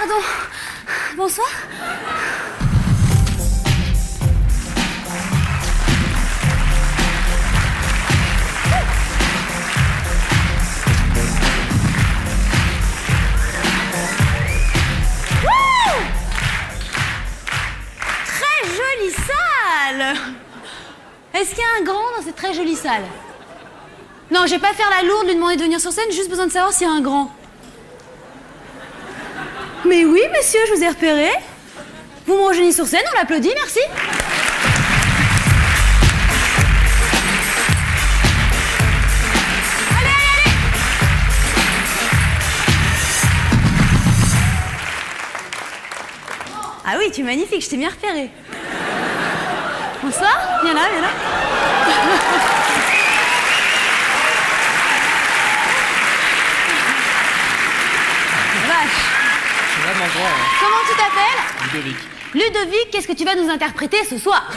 Pardon. Bonsoir. Très jolie salle. Est-ce qu'il y a un grand dans cette très jolie salle? Non, je vais pas faire la lourde, lui demander de venir sur scène, juste besoin de savoir s'il y a un grand. Mais oui, monsieur, je vous ai repéré. Vous me rejoignez sur scène, on l'applaudit, merci. Allez, allez, allez. Ah oui, tu es magnifique, je t'ai bien repéré. Bonsoir, viens là, viens là. Vache. Vraiment grand, hein. Comment tu t'appelles? Ludovic. Ludovic, qu'est-ce que tu vas nous interpréter ce soir?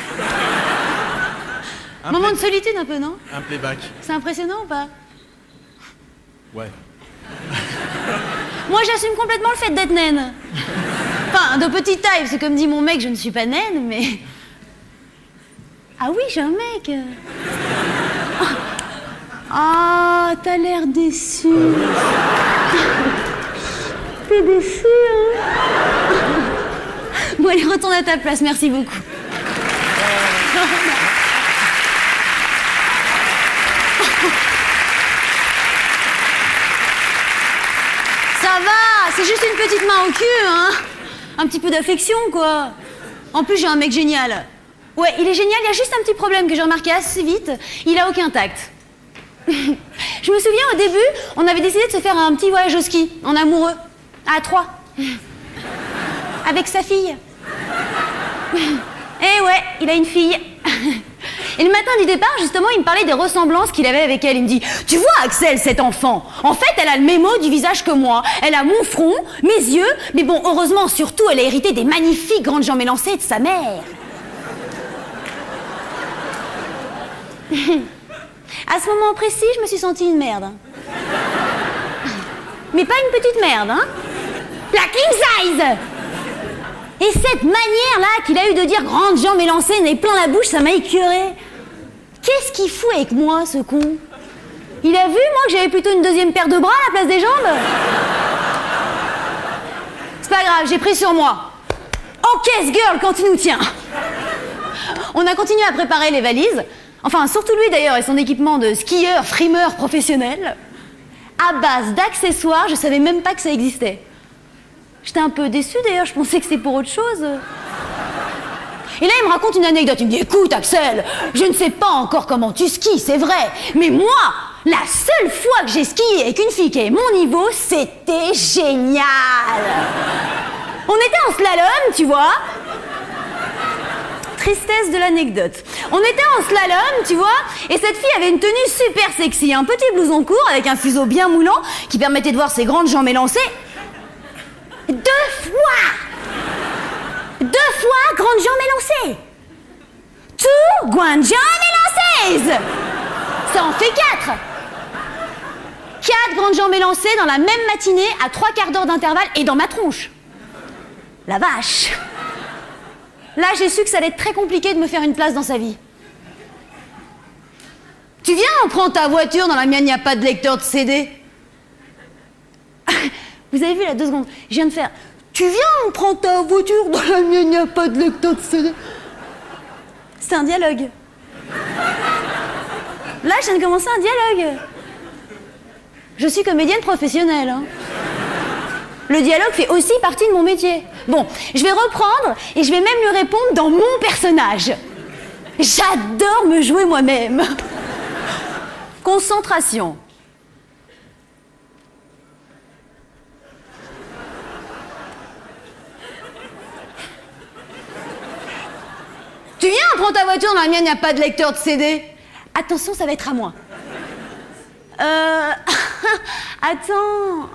Moment de solitude un peu, non? Un playback. C'est impressionnant ou pas? Ouais. Moi, j'assume complètement le fait d'être naine. Enfin, de petite taille, parce que comme dit mon mec, je ne suis pas naine, mais... Ah oui, j'ai un mec. Ah, t'as l'air déçu. T'es déçu, hein? Bon, allez, retourne à ta place, merci beaucoup. Ça va, c'est juste une petite main au cul, hein? Un petit peu d'affection, quoi. En plus, j'ai un mec génial. Ouais, il est génial, il y a juste un petit problème que j'ai remarqué assez vite. Il a aucun tact. Je me souviens, au début, on avait décidé de se faire un petit voyage au ski, en amoureux. À 3. Avec sa fille. Eh ouais, il a une fille. Et le matin du départ, justement, il me parlait des ressemblances qu'il avait avec elle. Il me dit, tu vois, Axel, cette enfant, en fait, elle a le même mot du visage que moi. Elle a mon front, mes yeux, mais bon, heureusement, surtout, elle a hérité des magnifiques grandes jambes élancées de sa mère. À ce moment précis, je me suis sentie une merde. Mais pas une petite merde, hein? La king size! Et cette manière-là qu'il a eu de dire grandes jambes élancées, nez plein la bouche, ça m'a écœuré. Qu'est-ce qu'il fout avec moi, ce con? Il a vu, moi, que j'avais plutôt une deuxième paire de bras à la place des jambes? C'est pas grave, j'ai pris sur moi. Ok, ce girl, quand tu nous tiens. On a continué à préparer les valises. Enfin, surtout lui d'ailleurs et son équipement de skieur, frimeur professionnel. À base d'accessoires, je savais même pas que ça existait. J'étais un peu déçue d'ailleurs, je pensais que c'était pour autre chose. Et là, il me raconte une anecdote. Il me dit, écoute, Axel, je ne sais pas encore comment tu skis, c'est vrai, mais moi, la seule fois que j'ai skié avec une fille qui est mon niveau, c'était génial. On était en slalom, tu vois. Tristesse de l'anecdote. On était en slalom, tu vois, et cette fille avait une tenue super sexy, un petit blouson court avec un fuseau bien moulant qui permettait de voir ses grandes jambes élancées. 2 fois grandes jambes élancées. 2 grandes jambes élancées. Ça en fait 4. 4 grandes jambes élancées dans la même matinée à 3/4 d'heure d'intervalle et dans ma tronche. La vache. Là, j'ai su que ça allait être très compliqué de me faire une place dans sa vie. Tu viens, on prend ta voiture, dans la mienne, il n'y a pas de lecteur de CD. Vous avez vu, là, 2 secondes, je viens de faire... Tu viens, on prend ta voiture, dans la mienne, il n'y a pas de lecteur de CD. C'est un dialogue. Là, je viens de commencer un dialogue. Je suis comédienne professionnelle, hein. Le dialogue fait aussi partie de mon métier. Bon, je vais reprendre et je vais même lui répondre dans mon personnage. J'adore me jouer moi-même. Concentration. Tu viens, on prend ta voiture, dans la mienne, il n'y a pas de lecteur de CD. Attention, ça va être à moi. Attends...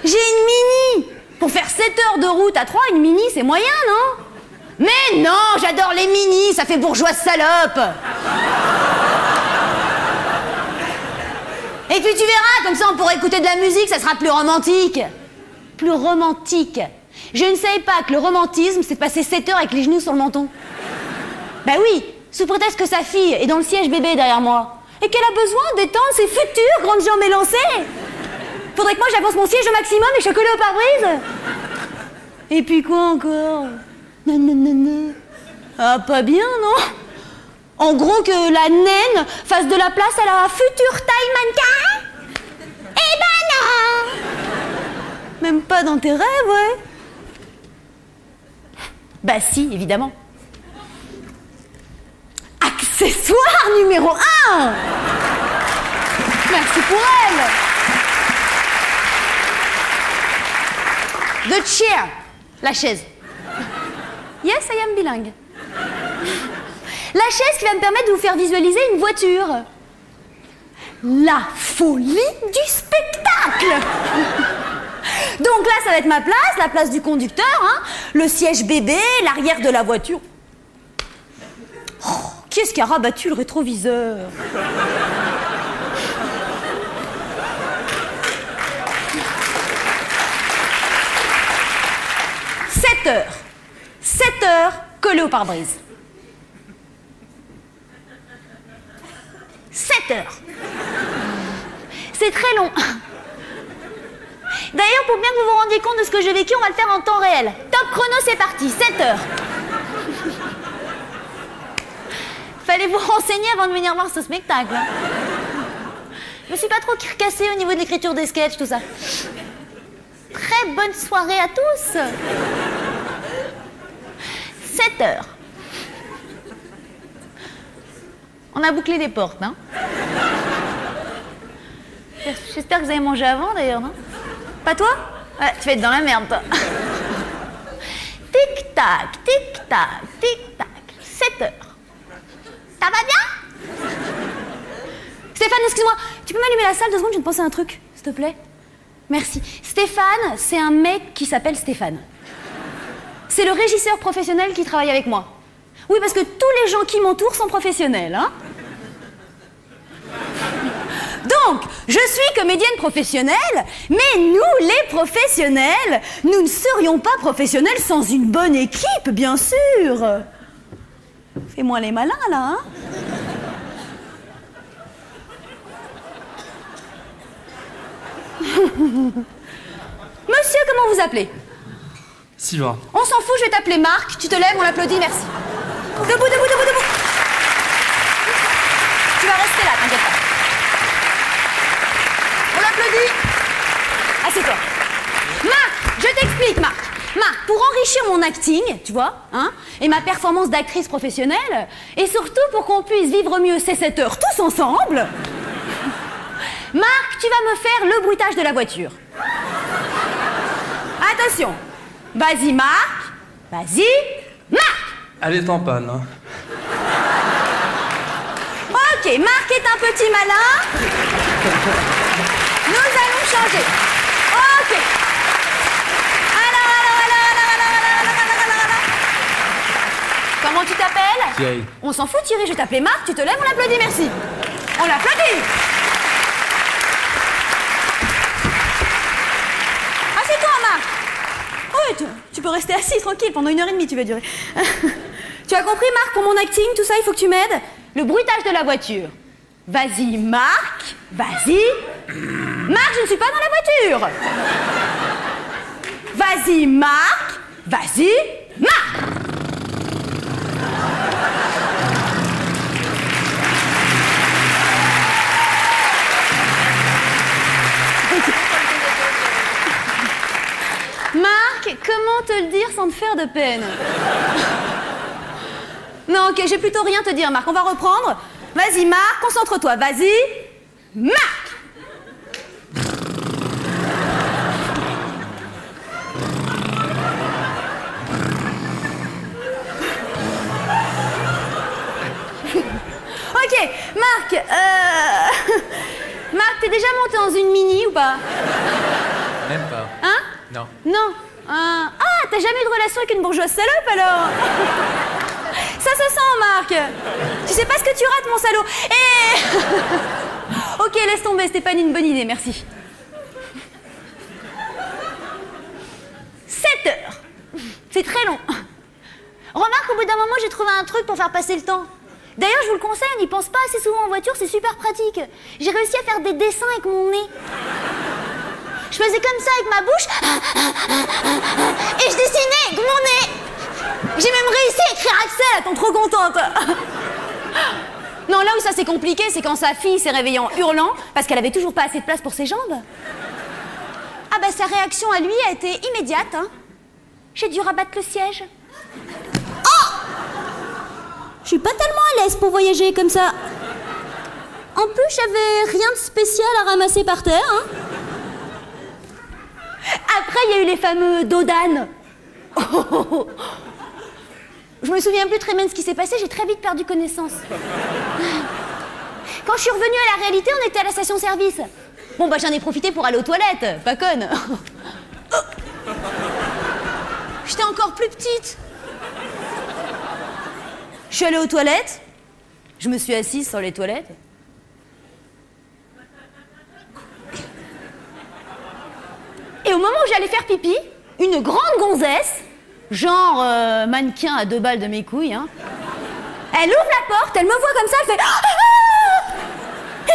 J'ai une mini. Pour faire 7 heures de route à 3, une mini, c'est moyen, non? Mais non, j'adore les minis, ça fait bourgeoise salope. Et puis tu verras, comme ça on pourra écouter de la musique, ça sera plus romantique. Plus romantique. Je ne savais pas que le romantisme, c'est de passer 7 heures avec les genoux sur le menton. Bah oui, sous prétexte que sa fille est dans le siège bébé derrière moi. Et qu'elle a besoin d'étendre ses futures grandes jambes élancées. Faudrait que moi j'avance mon siège au maximum et que je sois collée au pare-brise. Et puis quoi encore? Non. Ah, pas bien, non? En gros, que la naine fasse de la place à la future taille mannequin? Eh ben non! Même pas dans tes rêves, ouais. Bah si, évidemment. Accessoire numéro 1! Merci pour elle. The chair, la chaise. Yes, I am bilingue. La chaise qui va me permettre de vous faire visualiser une voiture. La folie du spectacle. Donc là, ça va être ma place, la place du conducteur, hein, le siège bébé, l'arrière de la voiture. Oh, qui est-ce qui a rabattu le rétroviseur? 7 heures. 7 heures collées au pare-brise. 7 heures. C'est très long. D'ailleurs, pour bien que vous vous rendiez compte de ce que j'ai vécu, on va le faire en temps réel. Top chrono, c'est parti. 7 heures. Fallait vous renseigner avant de venir voir ce spectacle. Je me suis pas trop cassée au niveau de l'écriture des sketchs, tout ça. Très bonne soirée à tous. 7 heures. On a bouclé les portes, hein? J'espère que vous avez mangé avant, d'ailleurs, non? Pas toi? Ouais, tu vas être dans la merde, toi. Tic-tac, tic-tac, tic-tac. 7 heures. Ça va bien? Stéphane, excuse-moi, tu peux m'allumer la salle 2 secondes, je viens de penser à un truc, s'il te plaît? Merci. Stéphane, c'est un mec qui s'appelle Stéphane. C'est le régisseur professionnel qui travaille avec moi. Oui, parce que tous les gens qui m'entourent sont professionnels, hein? Donc, je suis comédienne professionnelle, mais nous, les professionnels, nous ne serions pas professionnels sans une bonne équipe, bien sûr. Fais-moi les malins, là, hein? Monsieur, comment vous appelez? Sylvain. On s'en fout, je vais t'appeler Marc. Tu te lèves, on l'applaudit, merci. Debout, debout, debout, debout. Tu vas rester là, t'inquiète pas. On l'applaudit. Assieds-toi. Marc, je t'explique, Marc. Marc, pour enrichir mon acting, tu vois, hein, et ma performance d'actrice professionnelle, et surtout pour qu'on puisse vivre mieux ces 7 heures tous ensemble, Marc, tu vas me faire le bruitage de la voiture. Attention. Vas-y, Marc. Vas-y, Marc. Elle est en panne. Hein. Ok, Marc est un petit malin. Nous allons changer. Ok. Alors. Comment tu t'appelles? Thierry. On s'en fout, Thierry, je vais t'appeler Marc, tu te lèves, on l'applaudit, merci. On l'applaudit. Assieds-toi, Marc. Oui, tu peux rester assis, tranquille, pendant 1h30, tu vas durer. Tu as compris, Marc, pour mon acting, tout ça, il faut que tu m'aides? Le bruitage de la voiture. Vas-y, Marc, vas-y. Marc, je ne suis pas dans la voiture. Vas-y, Marc, vas-y, Marc. Marc, comment te le dire sans te faire de peine? Non, ok, j'ai plutôt rien te dire, Marc. On va reprendre. Vas-y, Marc, concentre-toi. Vas-y, Marc. Ok, Marc, Marc, t'es déjà monté dans une Mini ou pas? Même pas. Hein? Non. Non. Ah, t'as jamais eu de relation avec une bourgeoise salope, alors? Ça se sent, Marc. Tu sais pas ce que tu rates, mon salaud. Et... Ok, laisse tomber, c'était pas une bonne idée, merci. 7 heures. C'est très long. Remarque, au bout d'un moment, j'ai trouvé un truc pour faire passer le temps. D'ailleurs, je vous le conseille, on n'y pense pas assez souvent en voiture, c'est super pratique. J'ai réussi à faire des dessins avec mon nez. Je faisais comme ça avec ma bouche, et je dessinais avec mon nez. J'ai même réussi à écrire Axel, attends, trop contente. Non, là où ça s'est compliqué, c'est quand sa fille s'est réveillée en hurlant, parce qu'elle avait toujours pas assez de place pour ses jambes. Ah bah, sa réaction à lui a été immédiate, hein. J'ai dû rabattre le siège. Je suis pas tellement à l'aise pour voyager comme ça. En plus, j'avais rien de spécial à ramasser par terre, hein. Après, il y a eu les fameux dodanes. Je me souviens plus très bien de ce qui s'est passé, j'ai très vite perdu connaissance. Quand je suis revenue à la réalité, on était à la station-service. Bon, bah j'en ai profité pour aller aux toilettes, pas conne. J'étais encore plus petite. Je suis allée aux toilettes, je me suis assise sur les toilettes. Et au moment où j'allais faire pipi, une grande gonzesse, genre mannequin à 2 balles de mes couilles, hein, elle ouvre la porte, elle me voit comme ça, elle fait « Ah,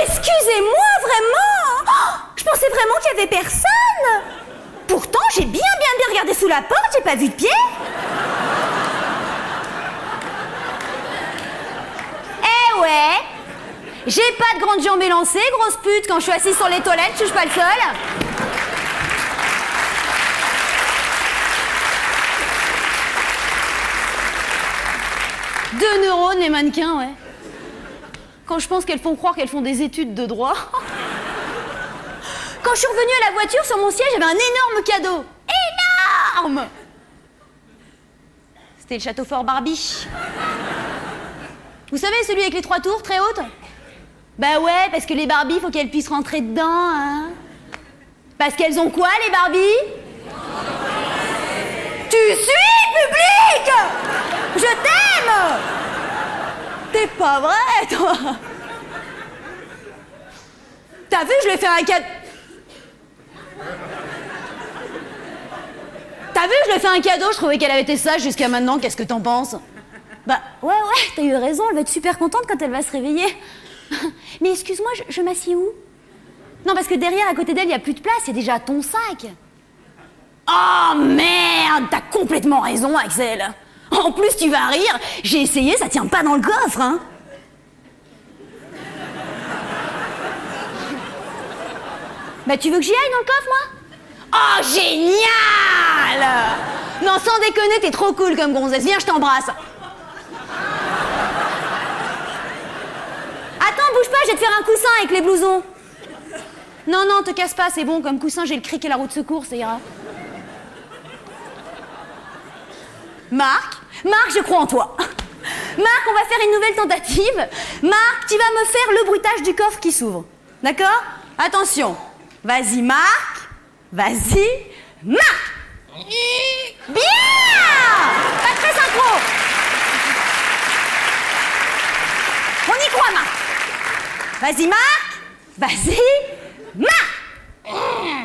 excusez-moi, vraiment, je pensais vraiment qu'il y avait personne. Pourtant, j'ai bien regardé sous la porte, j'ai pas vu de pied. » Ouais, j'ai pas de grandes jambes élancées, grosse pute, quand je suis assise sur les toilettes, je touche pas le sol. Deux neurones, les mannequins, ouais. Quand je pense qu'elles font croire qu'elles font des études de droit. Quand je suis revenue à la voiture, sur mon siège, j'avais un énorme cadeau. Énorme! C'était le château fort Barbie. Vous savez, celui avec les 3 tours, très hautes? Bah ouais, parce que les Barbies, faut qu'elles puissent rentrer dedans, hein. Parce qu'elles ont quoi, les Barbies? Tu suis, public? Je t'aime! T'es pas vrai, toi? T'as vu, je lui ai fait un cadeau. T'as vu, je lui ai fait un cadeau, je trouvais qu'elle avait été sage jusqu'à maintenant, qu'est-ce que t'en penses? Bah, ouais, t'as eu raison, elle va être super contente quand elle va se réveiller. Mais excuse-moi, je m'assieds où? Non, parce que derrière, à côté d'elle, il n'y a plus de place, il y a déjà ton sac. Oh, merde, t'as complètement raison, Axel. En plus, tu vas rire, j'ai essayé, ça tient pas dans le coffre, hein. Bah, tu veux que j'y aille dans le coffre, moi? Oh, génial! Non, sans déconner, t'es trop cool comme gonzesse. Viens, je t'embrasse. Attends, bouge pas, je vais te faire un coussin avec les blousons. Non, non, te casse pas, c'est bon, comme coussin, j'ai le cric et la roue de secours, ça ira. Marc, je crois en toi. Marc, on va faire une nouvelle tentative. Marc, tu vas me faire le bruitage du coffre qui s'ouvre. D'accord? Attention. Vas-y, Marc. Vas-y, Marc. Bien! Pas très synchro. On y croit, Marc. Vas-y, Marc. Vas-y, Marc.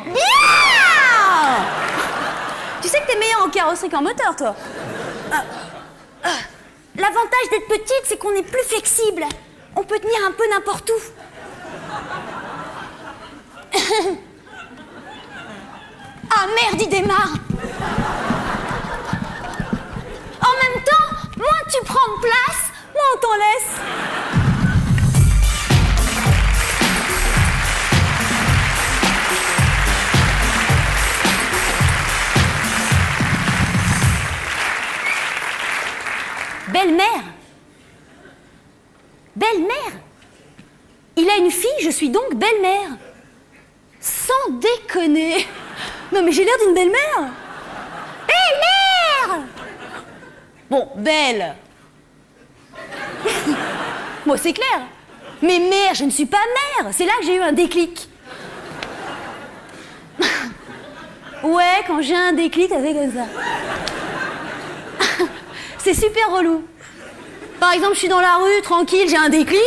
Bien! Tu sais que t'es meilleur en carrosserie qu'en moteur, toi. L'avantage d'être petite, c'est qu'on est plus flexible. On peut tenir un peu n'importe où. Ah merde, il démarre. En même temps, moins tu prends de place, moins on t'en laisse. Belle-mère. Belle-mère. Il a une fille, je suis donc belle-mère. Sans déconner. Non mais j'ai l'air d'une belle-mère. Belle-mère. Bon, belle. Bon, c'est clair. Mais mère, je ne suis pas mère. C'est là que j'ai eu un déclic. Ouais, quand j'ai un déclic, ça fait comme ça. C'est super relou. Par exemple, je suis dans la rue, tranquille, j'ai un déclic.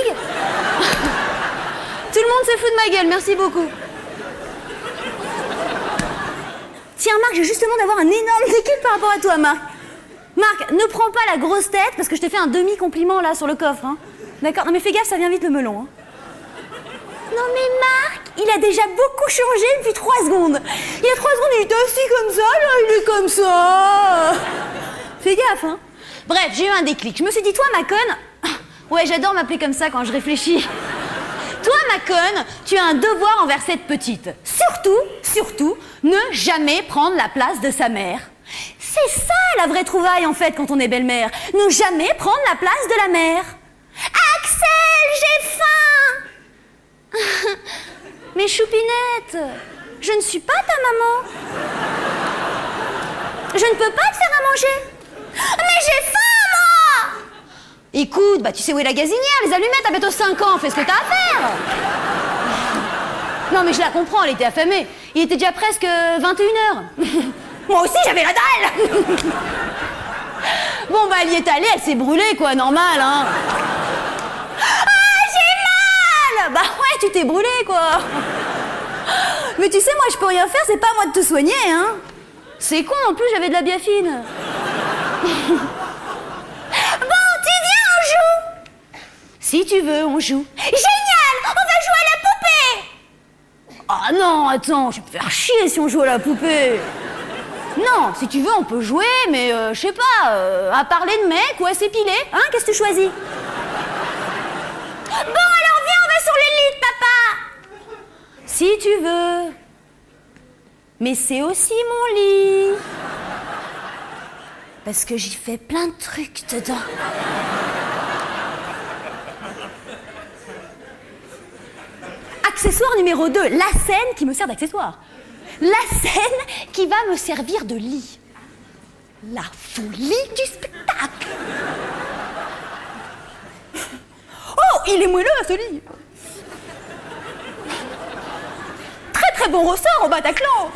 Tout le monde se fout de ma gueule, merci beaucoup. Tiens, Marc, j'ai justement d'avoir un énorme déclic par rapport à toi, Marc. Marc, ne prends pas la grosse tête parce que je te fais un demi-compliment là sur le coffre, hein. D'accord? Non mais fais gaffe, ça vient vite le melon, hein. Non mais Marc, il a déjà beaucoup changé depuis 3 secondes. Il y a 3 secondes, il était assis comme ça, là, il est comme ça. Fais gaffe, hein. Bref, j'ai eu un déclic. Je me suis dit, toi, ma conne... Ouais, j'adore m'appeler comme ça quand je réfléchis. Toi, ma conne, tu as un devoir envers cette petite. Surtout, ne jamais prendre la place de sa mère. C'est ça la vraie trouvaille en fait quand on est belle-mère. Ne jamais prendre la place de la mère. Axel, j'ai faim. Mais Choupinette, je ne suis pas ta maman. Je ne peux pas te faire à manger. Mais j'ai faim, moi. Écoute, bah tu sais où est la gazinière, les allumettes, à bientôt 5 ans, fais ce que t'as à faire. Non mais je la comprends, elle était affamée. Il était déjà presque 21h. Moi aussi j'avais la dalle. Bon bah elle y est allée, elle s'est brûlée quoi, normal hein. Ah j'ai mal. Bah ouais tu t'es brûlée quoi. Mais tu sais moi je peux rien faire, c'est pas à moi de te soigner hein. C'est con en plus j'avais de la biafine. Bon tu viens on joue. Si tu veux on joue. Génial, on va jouer à la poupée. Ah non, attends, je vais me faire chier si on joue à la poupée. Non, si tu veux, on peut jouer, mais je sais pas, à parler de mec ou à s'épiler. Hein, qu'est-ce que tu choisis? Bon, alors viens, on va sur le lit, papa. Si tu veux. Mais c'est aussi mon lit. Parce que j'y fais plein de trucs dedans. Accessoire numéro 2, la scène qui me sert d'accessoire. La scène qui va me servir de lit. La folie du spectacle. Oh, il est moelleux ce lit. Très très bon ressort au Bataclan.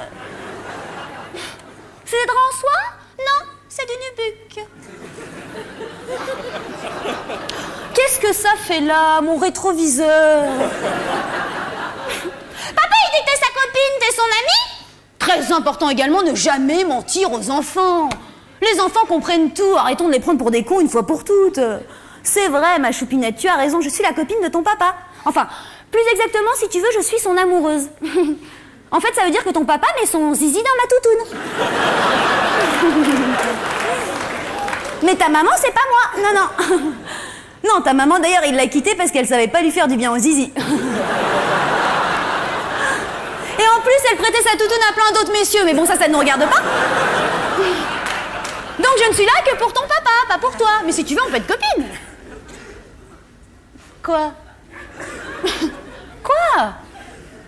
C'est des draps en soie? Non, c'est du nubuck. Qu'est-ce que ça fait là, mon rétroviseur? Papa, il dit que t'es sa copine, t'es son amie? Très important également, ne jamais mentir aux enfants. Les enfants comprennent tout, arrêtons de les prendre pour des cons une fois pour toutes. C'est vrai, ma Choupinette, tu as raison, je suis la copine de ton papa. Enfin, plus exactement, si tu veux, je suis son amoureuse. En fait, ça veut dire que ton papa met son zizi dans ma toutoune. Mais ta maman, c'est pas moi. Non, non. Non, ta maman, d'ailleurs, il l'a quittée parce qu'elle savait pas lui faire du bien au zizi. Et en plus, elle prêtait sa toutoune à plein d'autres messieurs. Mais bon, ça ne nous regarde pas. Donc je ne suis là que pour ton papa, pas pour toi. Mais si tu veux, on peut être copine. Quoi? Quoi?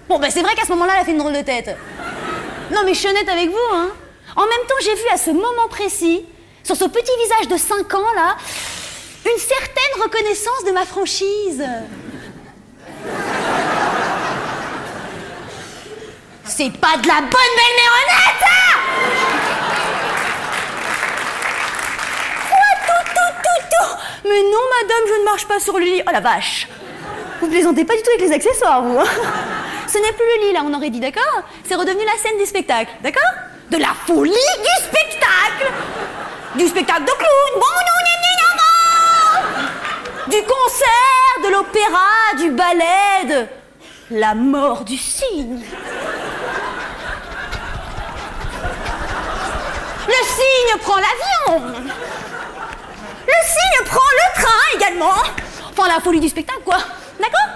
Bon, bah c'est vrai qu'à ce moment-là, elle a fait une drôle de tête. Non, mais je suis honnête avec vous, hein. En même temps, j'ai vu à ce moment précis, sur ce petit visage de 5 ans, là, une certaine reconnaissance de ma franchise. C'est pas de la bonne belle-mère honnête, hein. Quoi, tout. Mais non, madame, je ne marche pas sur le lit. Oh la vache. Vous plaisantez pas du tout avec les accessoires, vous. Ce n'est plus le lit, là, on aurait dit, d'accord? C'est redevenu la scène du spectacle, d'accord? De la folie du spectacle. Du spectacle de clown. Bon, du concert, de l'opéra, du ballet, de la mort du cygne. Le cygne prend l'avion. Le cygne prend le train également. Enfin, la folie du spectacle, quoi. D'accord?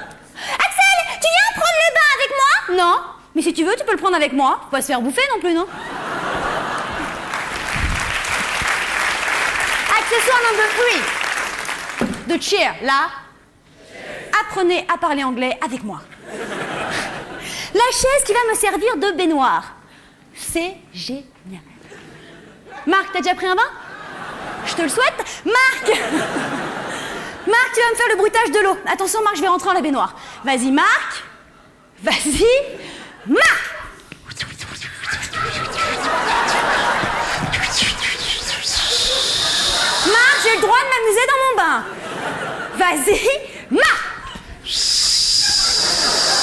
Axel, tu viens prendre le bain avec moi? Non. Mais si tu veux, tu peux le prendre avec moi. Faut pas se faire bouffer non plus, non? Accessoire number 3. De cheer, là. Apprenez à parler anglais avec moi. La chaise qui va me servir de baignoire. C'est génial. Marc, t'as déjà pris un bain? Je te le souhaite. Marc! Marc, tu vas me faire le bruitage de l'eau. Attention, Marc, je vais rentrer dans la baignoire. Vas-y, Marc. Vas-y, Marc. Marc, j'ai le droit de m'amuser dans mon bain. Vas-y, Marc. Marc, j'ai le droit de m'amuser dans mon bain. Vas-y, Marc. Vas-y, Marc. Marc, j'ai le droit de m'amuser dans mon bain. Vas-y, Marc. Vas-y, Marc. Marc, j'ai le droit de m'amuser dans mon bain. Vas-y, Marc. Vas-y, Marc. Vas-y, Marc.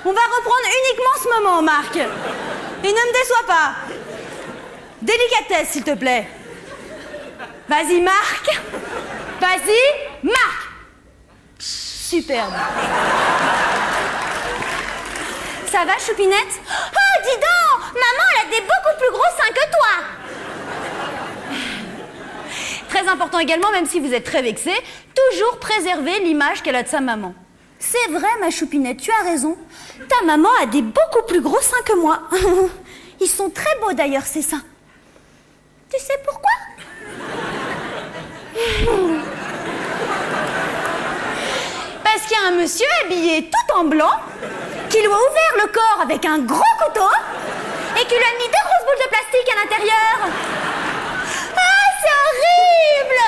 On va reprendre uniquement ce moment, Marc. Et ne me déçois pas. Délicatesse, s'il te plaît. Vas-y, Marc. Vas-y, Marc. Superbe. Ça va, Choupinette? Oh, dis donc! Maman, elle a des beaucoup plus gros seins que toi! Très important également, même si vous êtes très vexé, toujours préserver l'image qu'elle a de sa maman. C'est vrai, ma Choupinette, tu as raison. Ta maman a des beaucoup plus gros seins que moi. Ils sont très beaux d'ailleurs, ces seins. Tu sais pourquoi? Parce qu'il y a un monsieur habillé tout en blanc qui lui a ouvert le corps avec un gros couteau et qui lui a mis des grosses boules de plastique à l'intérieur. Ah, c'est horrible!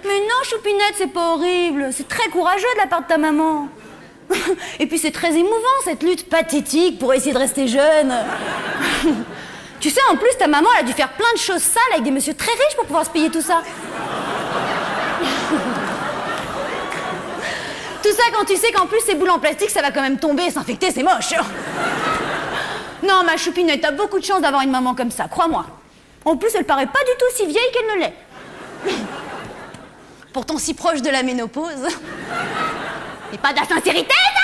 Mais non, Choupinette, c'est pas horrible. C'est très courageux de la part de ta maman. Et puis c'est très émouvant, cette lutte pathétique pour essayer de rester jeune. Tu sais, en plus, ta maman, elle a dû faire plein de choses sales avec des messieurs très riches pour pouvoir se payer tout ça. Tout ça quand tu sais qu'en plus, ces boules en plastique, ça va quand même tomber et s'infecter, c'est moche. Non, ma Choupinette, t'as beaucoup de chance d'avoir une maman comme ça, crois-moi. En plus, elle paraît pas du tout si vieille qu'elle ne l'est. Pourtant si proche de la ménopause. C'est pas de la sincérité, ça!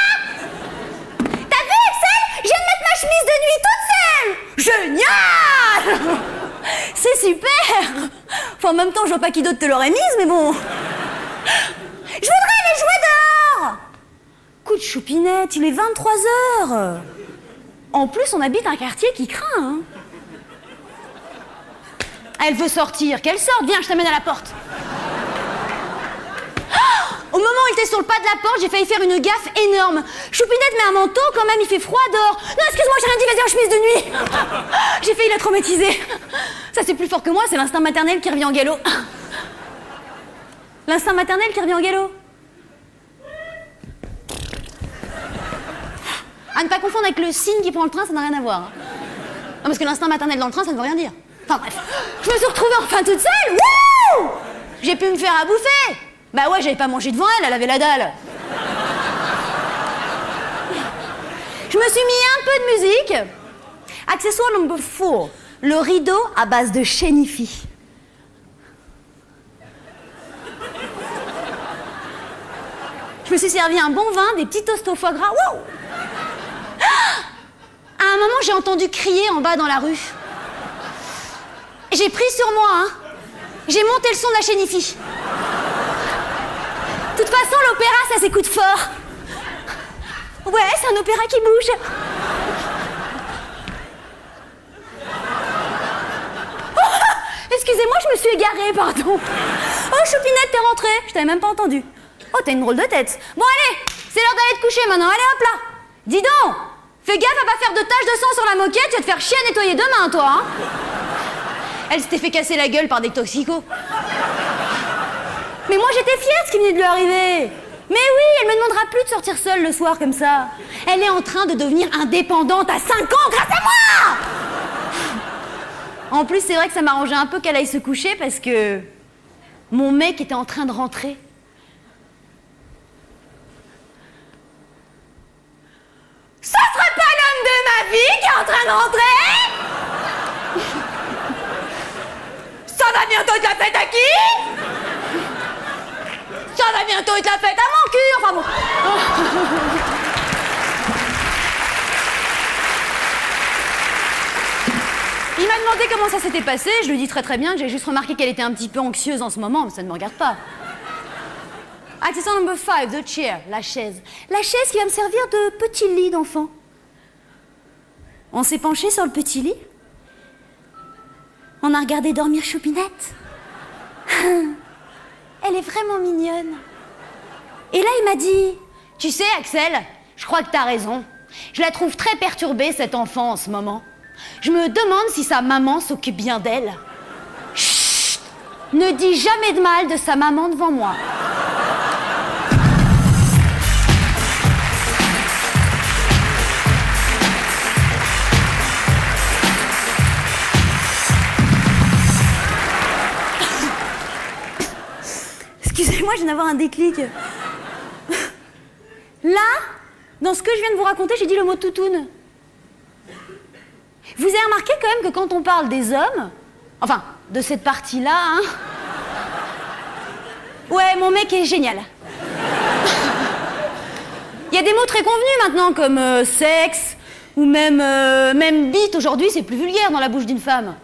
T'as vu, Axel? Je viens de mettre ma chemise de nuit toute seule! Génial! C'est super! Enfin, en même temps, je vois pas qui d'autre te l'aurait mise, mais bon... Je voudrais aller jouer dehors! Coup de Choupinette, il est 23h. En plus, on habite un quartier qui craint, hein. Elle veut sortir, qu'elle sorte, viens, je t'amène à la porte. Au moment où il était sur le pas de la porte, j'ai failli faire une gaffe énorme. Choupinette met un manteau, quand même, il fait froid dehors. Non, excuse-moi, j'ai rien dit, vas-y en chemise de nuit. J'ai failli la traumatiser. Ça, c'est plus fort que moi, c'est l'instinct maternel qui revient en galop. L'instinct maternel qui revient en galop. À ne pas confondre avec le cygne qui prend le train, ça n'a rien à voir. Non, parce que l'instinct maternel dans le train, ça ne veut rien dire. Enfin bref, je me suis retrouvée enfin toute seule. Wouh! J'ai pu me faire à bouffer. Bah ouais, j'avais pas mangé devant elle, elle avait la dalle. Je me suis mis un peu de musique. Accessoire number 4, le rideau à base de chénifie. Je me suis servi un bon vin, des petits toasts au foie gras. Wow! À un moment, j'ai entendu crier en bas dans la rue. J'ai pris sur moi, hein. J'ai monté le son de la chénifie. De toute façon, l'opéra, ça s'écoute fort. Ouais, c'est un opéra qui bouge. Oh, excusez-moi, je me suis égarée, pardon. Oh, Choupinette, t'es rentrée. Je t'avais même pas entendu. Oh, t'as une drôle de tête. Bon, allez, c'est l'heure d'aller te coucher maintenant. Allez, hop là. Dis donc, fais gaffe à pas faire de taches de sang sur la moquette. Tu vas te faire chier à nettoyer demain, toi, hein. Elle s'était fait casser la gueule par des toxicos. Mais moi, j'étais fière de ce qui venait de lui arriver. Mais oui, elle me demandera plus de sortir seule le soir comme ça. Elle est en train de devenir indépendante à 5 ans grâce à moi. En plus, c'est vrai que ça m'arrangeait un peu qu'elle aille se coucher parce que mon mec était en train de rentrer. Ça sera pas l'homme de ma vie qui est en train de rentrer. Ça va bientôt être la fête à qui? Ça va bientôt être la fête à mon cul, enfin bon. Il m'a demandé comment ça s'était passé, je lui dis très bien que j'ai juste remarqué qu'elle était un petit peu anxieuse en ce moment, mais ça ne me regarde pas. Accessoire number 5, the chair, la chaise. La chaise qui va me servir de petit lit d'enfant. On s'est penché sur le petit lit. On a regardé dormir Choupinette. Elle est vraiment mignonne. Et là, il m'a dit, tu sais, Axel, je crois que t'as raison. Je la trouve très perturbée, cette enfant, en ce moment. Je me demande si sa maman s'occupe bien d'elle. Chut! Ne dis jamais de mal de sa maman devant moi. Excusez-moi, je viens d'avoir un déclic. Là, Dans ce que je viens de vous raconter, j'ai dit le mot toutoune. Vous avez remarqué quand même que quand on parle des hommes, enfin, de cette partie-là, hein. Ouais, mon mec est génial. Il y a des mots très convenus maintenant, comme sexe, ou même bite. Aujourd'hui, c'est plus vulgaire dans la bouche d'une femme.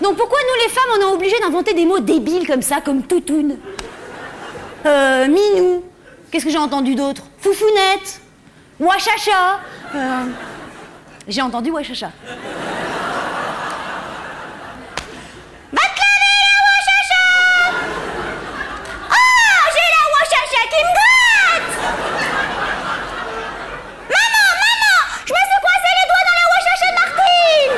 Donc pourquoi nous, les femmes, on est obligés d'inventer des mots débiles comme ça, comme toutoune, minou, qu'est-ce que j'ai entendu d'autre? Foufounette, ouachacha. J'ai entendu ouachacha. Va te laver la ouachacha! Oh, j'ai la ouachacha qui me gratte! Maman, je me suis coincé les doigts dans la ouachacha de Martine!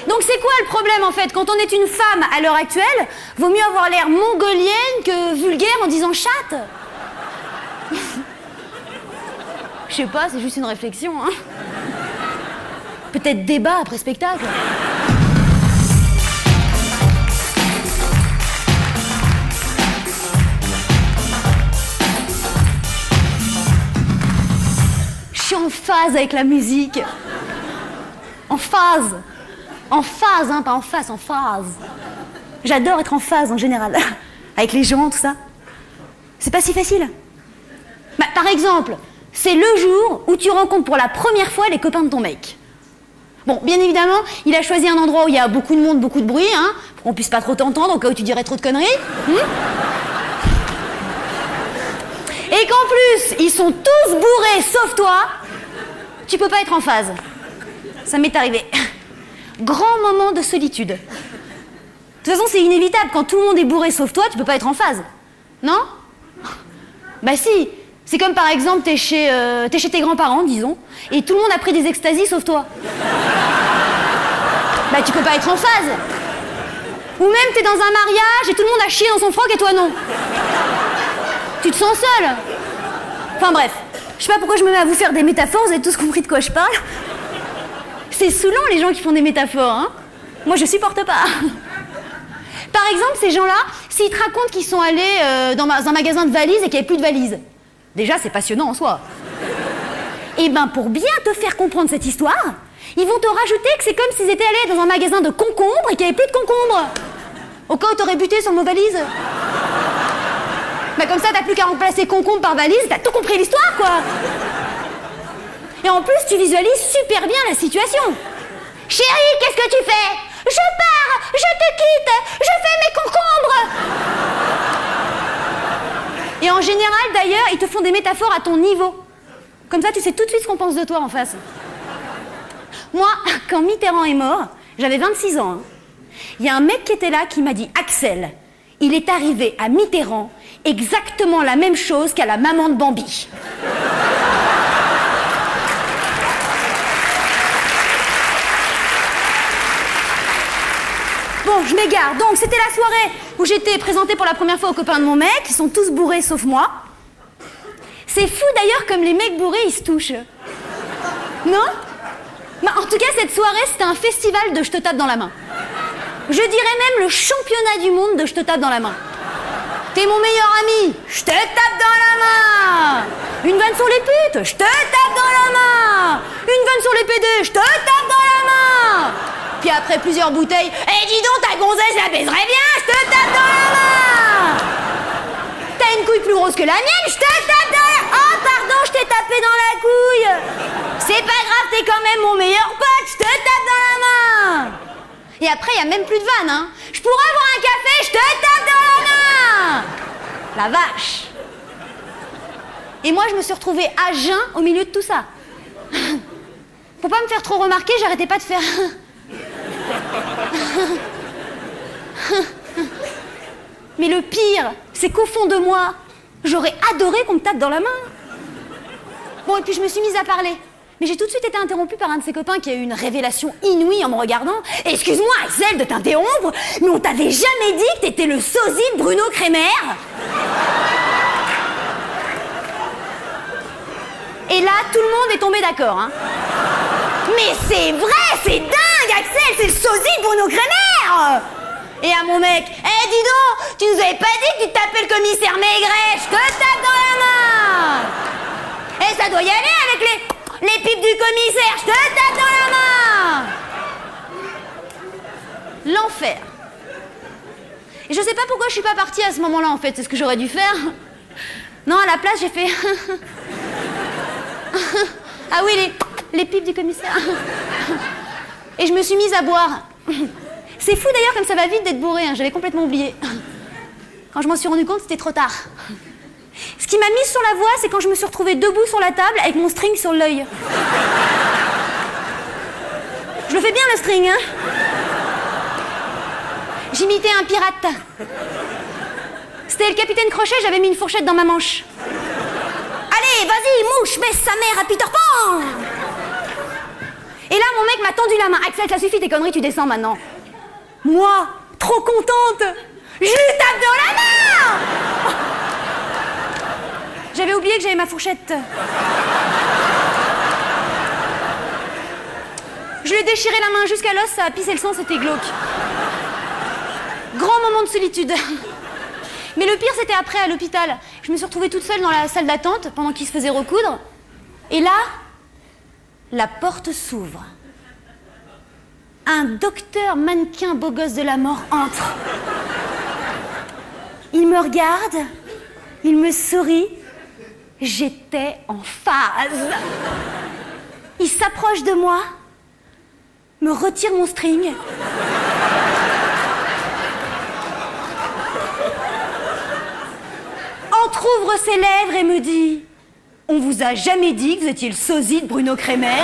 Donc c'est quoi le problème en fait? Quand on est une femme à l'heure actuelle, vaut mieux avoir l'air mongolienne que vulgaire en disant chatte. Je sais pas, c'est juste une réflexion, hein. Peut-être débat après spectacle. Je suis en phase avec la musique. En phase. En phase, hein, pas en face, en phase. J'adore être en phase en général. Avec les gens, tout ça. C'est pas si facile. Bah, par exemple, c'est le jour où tu rencontres pour la première fois les copains de ton mec. Bon, bien évidemment, il a choisi un endroit où il y a beaucoup de monde, beaucoup de bruit, hein, pour qu'on puisse pas trop t'entendre au cas où tu dirais trop de conneries. Et qu'en plus, ils sont tous bourrés sauf toi, tu peux pas être en phase. Ça m'est arrivé. Grand moment de solitude. De toute façon, c'est inévitable. Quand tout le monde est bourré sauf toi, tu peux pas être en phase. Non? Bah si. C'est comme par exemple, t'es chez tes grands-parents, disons, et tout le monde a pris des extasies sauf toi. Bah tu peux pas être en phase. Ou même t'es dans un mariage et tout le monde a chié dans son froc et toi non. Tu te sens seul. Enfin bref. Je sais pas pourquoi je me mets à vous faire des métaphores, vous avez tous compris de quoi je parle. C'est saoulant les gens qui font des métaphores, hein. Moi je supporte pas. Par exemple, ces gens-là, s'ils te racontent qu'ils sont allés dans un magasin de valises et qu'il n'y avait plus de valises. Déjà, c'est passionnant en soi. Et ben, pour bien te faire comprendre cette histoire, ils vont te rajouter que c'est comme s'ils étaient allés dans un magasin de concombres et qu'il n'y avait plus de concombres. Au cas où t'aurais buté sur le mot valise. Bah comme ça, t'as plus qu'à remplacer concombre par valise, t'as tout compris l'histoire, quoi. Et en plus, tu visualises super bien la situation. Chérie, qu'est-ce que tu fais? Je pars, je te quitte, je fais mes concombres. Et en général, d'ailleurs, ils te font des métaphores à ton niveau. Comme ça, tu sais tout de suite ce qu'on pense de toi en face. Moi, quand Mitterrand est mort, j'avais 26 ans. Hein. Il y a un mec qui était là qui m'a dit « Axel, il est arrivé à Mitterrand exactement la même chose qu'à la maman de Bambi. » Bon, je m'égare. Donc, c'était la soirée où j'étais présentée pour la première fois aux copains de mon mec. Ils sont tous bourrés sauf moi. C'est fou d'ailleurs comme les mecs bourrés, ils se touchent. Non? Bah, en tout cas, cette soirée, c'était un festival de je te tape dans la main. Je dirais même le championnat du monde de je te tape dans la main. T'es mon meilleur ami, je te tape dans la main. Une vanne sur les putes, je te tape dans la main. Une vanne sur les PD, je te tape dans la main. Puis après plusieurs bouteilles, eh dis donc, ta gonzesse la baiserait bien, je te tape dans la main. T'as une couille plus grosse que la mienne, je te tape dans la... Oh pardon, je t'ai tapé dans la couille. C'est pas grave, t'es quand même mon meilleur pote, je te tape dans la main. Et après, il n'y a même plus de vanne, hein. Je pourrais avoir un café, je te tape dans la main. La vache. Et moi, je me suis retrouvée à jeun au milieu de tout ça. Pour pas me faire trop remarquer, j'arrêtais pas de faire... Mais le pire, c'est qu'au fond de moi, j'aurais adoré qu'on me tape dans la main. Bon, et puis je me suis mise à parler. Mais j'ai tout de suite été interrompue par un de ses copains qui a eu une révélation inouïe en me regardant. « Excuse-moi, Axel, de t'interrompre, mais on t'avait jamais dit que t'étais le sosie de Bruno Kremer ?» Et là, tout le monde est tombé d'accord, hein. Mais c'est vrai, c'est dingue, Axel, c'est le sosie de Bruno Kremer. commissaire! Et à mon mec, dis donc, tu nous avais pas dit que tu tapais le commissaire Maigret, je te tape dans la main! Et ça doit y aller avec les pipes du commissaire, je te tape dans la main! L'enfer. Et je sais pas pourquoi je suis pas partie à ce moment-là, en fait, c'est ce que j'aurais dû faire. Non, à la place, j'ai fait... Ah oui, les pipes du commissaire. Et je me suis mise à boire. C'est fou d'ailleurs comme ça va vite d'être bourré, hein. J'avais complètement oublié. Quand je m'en suis rendu compte, c'était trop tard. Ce qui m'a mise sur la voie, c'est quand je me suis retrouvée debout sur la table avec mon string sur l'œil. Je le fais bien le string, hein. J'imitais un pirate. C'était le capitaine Crochet, j'avais mis une fourchette dans ma manche. Allez, vas-y, mouche, baisse sa mère à Peter Pan! Et là, mon mec m'a tendu la main. Axel, ça suffit tes conneries, tu descends maintenant. Moi, trop contente, je lui tape dans la main! J'avais oublié que j'avais ma fourchette. Je lui ai déchiré la main jusqu'à l'os, ça a pissé le sang, c'était glauque. Grand moment de solitude. Mais le pire, c'était après, à l'hôpital. Je me suis retrouvée toute seule dans la salle d'attente pendant qu'il se faisait recoudre. Et là, la porte s'ouvre. Un docteur mannequin beau gosse de la mort entre. Il me regarde, il me sourit. J'étais en phase. Il s'approche de moi, me retire mon string. Entrouvre ses lèvres et me dit: on vous a jamais dit que vous étiez le sosie de Bruno Kremer?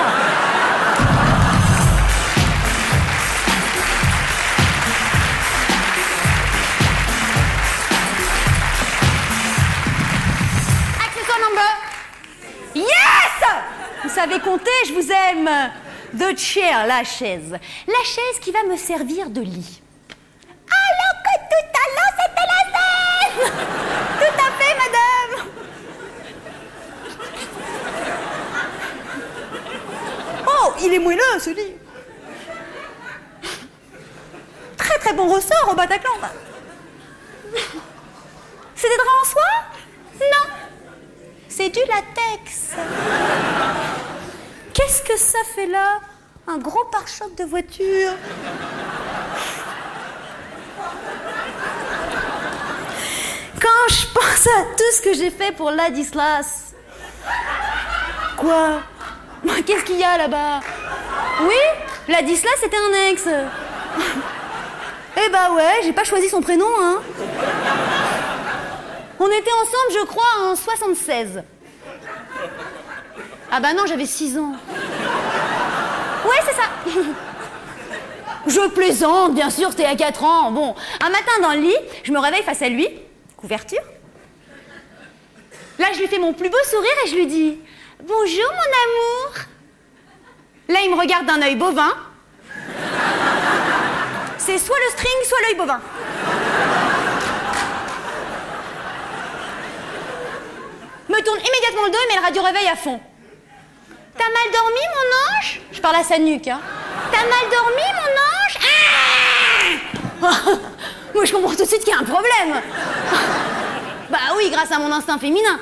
Accessoire number. Yes! Vous savez compter, je vous aime. The chair, la chaise. La chaise qui va me servir de lit. Alors que tout à l'heure, c'était la scène! Tout à fait, madame! Oh, il est moelleux, ce lit. Très très bon ressort au Bataclan. C'est des draps en soie? Non. C'est du latex. Qu'est-ce que ça fait là? Un gros pare-choc de voiture. Quand je pense à tout ce que j'ai fait pour Ladislas. Quoi? Qu'est-ce qu'il y a là-bas? Oui, Ladislas c'était un ex. Eh bah ouais, j'ai pas choisi son prénom, hein. On était ensemble, je crois, en 76. Ah bah non, j'avais 6 ans. Ouais, c'est ça. Je plaisante, bien sûr, c'était à 4 ans. Bon, un matin dans le lit, je me réveille face à lui, couverture. Là, je lui fais mon plus beau sourire et je lui dis: bonjour, mon amour. Là, il me regarde d'un œil bovin. C'est soit le string, soit l'œil bovin. Me tourne immédiatement le dos et met le radio-réveil à fond. T'as mal dormi, mon ange? Je parle à sa nuque, hein. T'as mal dormi, mon ange? Ah! Moi, je comprends tout de suite qu'il y a un problème. Bah oui, grâce à mon instinct féminin.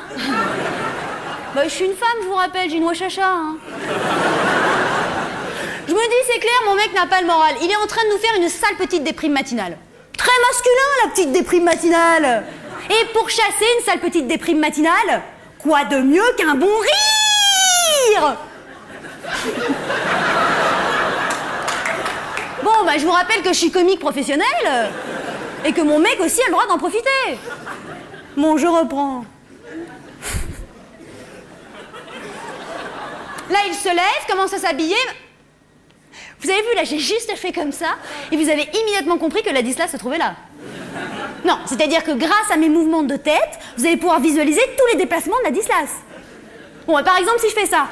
Bah, je suis une femme, je vous rappelle, j'ai une ouachacha, hein. Je me dis, c'est clair, mon mec n'a pas le moral. Il est en train de nous faire une sale petite déprime matinale. Très masculin, la petite déprime matinale. Et pour chasser une sale petite déprime matinale, quoi de mieux qu'un bon rire? Bon, bah, je vous rappelle que je suis comique professionnelle et que mon mec aussi a le droit d'en profiter. Bon, je reprends. Là, il se lève, commence à s'habiller. Vous avez vu, là, j'ai juste fait comme ça et vous avez immédiatement compris que Ladislas se trouvait là. Non, c'est-à-dire que grâce à mes mouvements de tête, vous allez pouvoir visualiser tous les déplacements de Ladislas. Bon, par exemple, si je fais ça,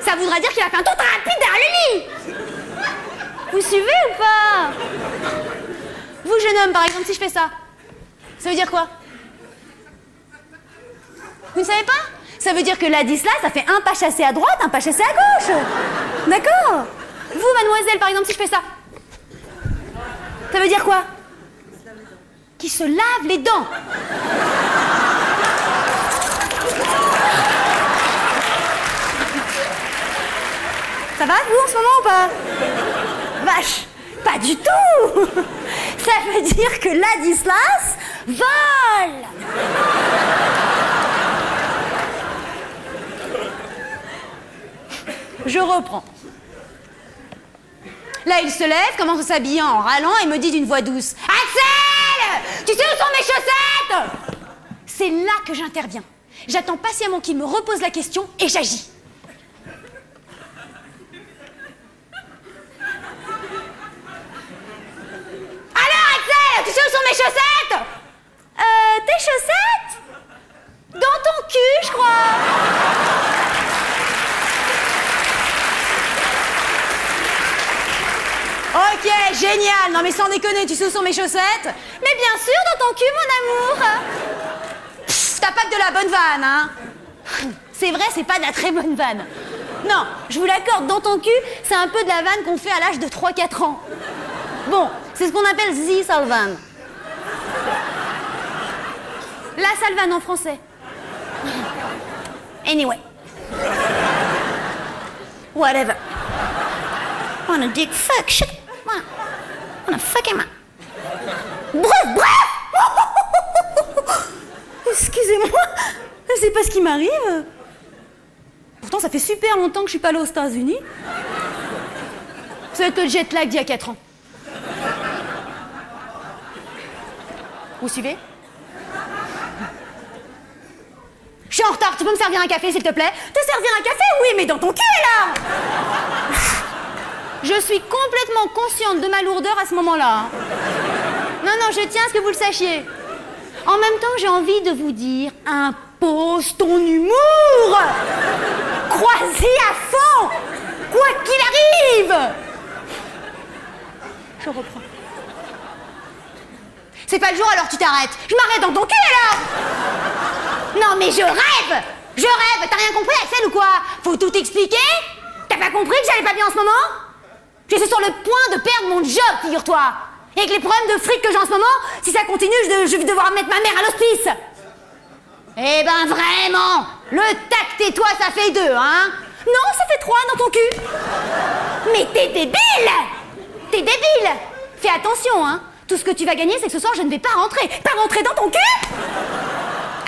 ça voudra dire qu'il a fait un tour rapide derrière le lit. Vous suivez ou pas? Vous, jeune homme, par exemple, si je fais ça, ça veut dire quoi? Vous ne savez pas? Ça veut dire que Ladislas a fait un pas chassé à droite, un pas chassé à gauche. D'accord? Vous, mademoiselle, par exemple, si je fais ça, ça veut dire quoi? Qui se lave les dents. Ça va, vous, en ce moment, ou pas? Vache, pas du tout. Ça veut dire que Ladislas vole. Je reprends. Là, il se lève, commence à s'habiller en râlant et me dit d'une voix douce: Axel, tu sais où sont mes chaussettes? C'est là que j'interviens. J'attends patiemment qu'il me repose la question et j'agis. Alors, Axel, tu sais où sont mes chaussettes? Tes chaussettes? Dans ton cul, je crois. Ok, génial. Non mais sans déconner, tu sais où sont mes chaussettes? Mais bien sûr, dans ton cul, mon amour. Pff, t'as pas que de la bonne vanne, hein? C'est vrai, c'est pas de la très bonne vanne. Non, je vous l'accorde, dans ton cul, c'est un peu de la vanne qu'on fait à l'âge de 3-4 ans. Bon, c'est ce qu'on appelle the salvan. La salvan en français. Anyway. Whatever. Wanna dig fuck shit. Wanna fuck him. Bref. Excusez-moi, je sais pas ce qui m'arrive. Pourtant, ça fait super longtemps que je suis pas allée aux États-Unis. Ça va être le jet lag d'il y a 4 ans. Vous suivez? Je suis en retard, tu peux me servir un café, s'il te plaît? Te servir un café? Oui, mais dans ton cul, là! Je suis complètement consciente de ma lourdeur à ce moment-là. Non, je tiens à ce que vous le sachiez. En même temps, j'ai envie de vous dire, impose ton humour! Crois-y à fond! Quoi qu'il arrive! Je reprends. C'est pas le jour, alors tu t'arrêtes. Je m'arrête dans ton cul, alors! Non, mais je rêve! Je rêve! T'as rien compris, Axel, ou quoi? Faut tout expliquer? T'as pas compris que j'allais pas bien en ce moment? Je suis sur le point de perdre mon job, figure-toi. Et avec les problèmes de fric que j'ai en ce moment, si ça continue, je vais devoir mettre ma mère à l'hospice. Eh ben vraiment, le tact et toi, ça fait 2, hein? Non, ça fait 3 dans ton cul. Mais t'es débile! T'es débile! Fais attention, hein? Tout ce que tu vas gagner, c'est que ce soir, je ne vais pas rentrer. Pas rentrer dans ton cul?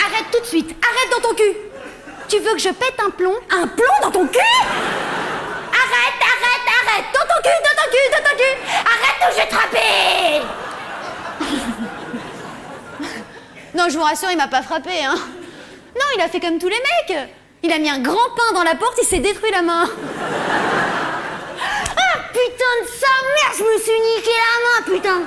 Arrête tout de suite, arrête dans ton cul. Tu veux que je pète un plomb? Un plomb dans ton cul? Arrête! Dans ton cul! Arrête ou je vais te frapper! Non, je vous rassure, il m'a pas frappé, hein. Non, il a fait comme tous les mecs. Il a mis un grand pain dans la porte, il s'est détruit la main. Ah, putain de sa mère, je me suis niqué la main, putain.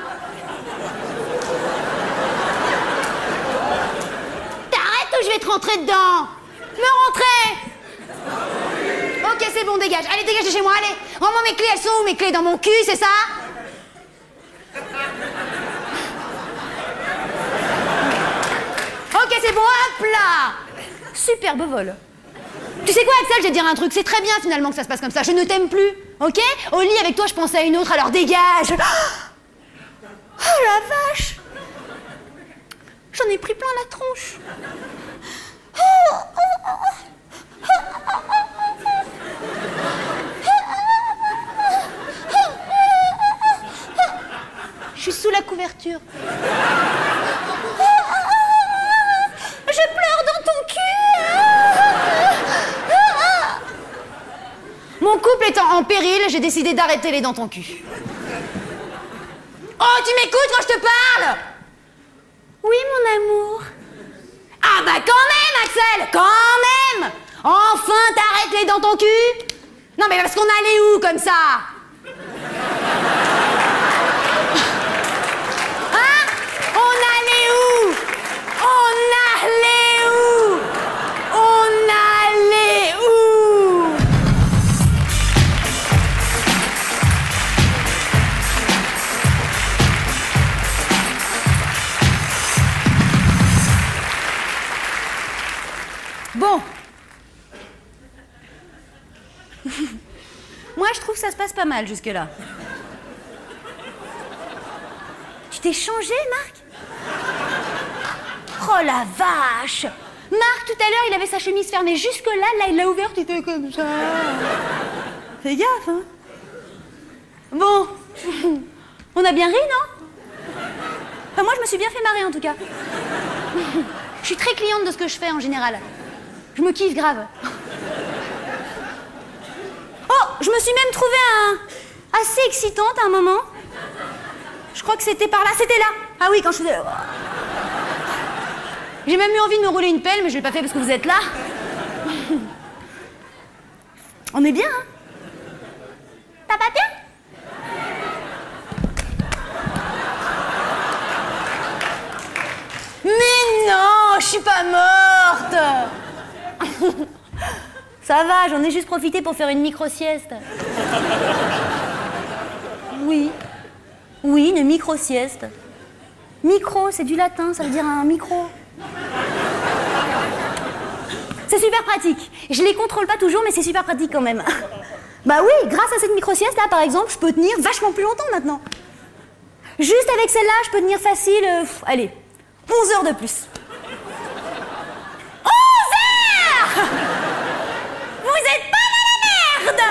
T'arrêtes ou je vais te rentrer dedans? Me rentrer! Ok, c'est bon, dégage. Allez, dégage de chez moi, allez. Rends-moi mes clés, elles sont où mes clés? Dans mon cul, c'est ça? Ok, c'est bon, hop là. Superbe vol. Tu sais quoi, Axel, je vais te dire un truc. C'est très bien, finalement, que ça se passe comme ça. Je ne t'aime plus, ok? Au lit, avec toi, je pensais à une autre, alors dégage. Oh, la vache. J'en ai pris plein la tronche. Je suis sous la couverture. Je pleure dans ton cul. Mon couple étant en péril, j'ai décidé d'arrêter les dents ton cul. Oh, tu m'écoutes quand je te parle? Oui, mon amour. Ah bah quand même, Axel, quand même. Enfin, t'arrêtes les dents ton cul? Non mais parce qu'on allait où comme ça? Hein? On allait où? On allait où? On allait où? Bon. Moi, je trouve que ça se passe passe pas mal jusque-là. Tu t'es changé, Marc? Oh la vache! Marc, tout à l'heure, il avait sa chemise fermée jusque-là, là, il l'a ouverte, il était comme ça. Fais gaffe, hein? Bon, on a bien ri, non? Enfin, moi, je me suis bien fait marrer, en tout cas. Je suis très cliente de ce que je fais, en général. Je me kiffe grave. Oh, je me suis même trouvée assez excitante à un moment. Je crois que c'était par là, c'était là. Ah oui, quand je faisais... J'ai même eu envie de me rouler une pelle, mais je l'ai pas fait parce que vous êtes là. On est bien, hein? Ça va bien? Mais non, je suis pas morte. Ça va, j'en ai juste profité pour faire une micro-sieste. Oui. Oui, une micro-sieste. Micro, c'est du latin, ça veut dire un micro. C'est super pratique. Je les contrôle pas toujours, mais c'est super pratique quand même. Bah oui, grâce à cette micro-sieste là, par exemple, je peux tenir vachement plus longtemps maintenant. Juste avec celle-là, je peux tenir facile, allez, 11 heures de plus. 11 heures! Vous êtes pas dans la merde!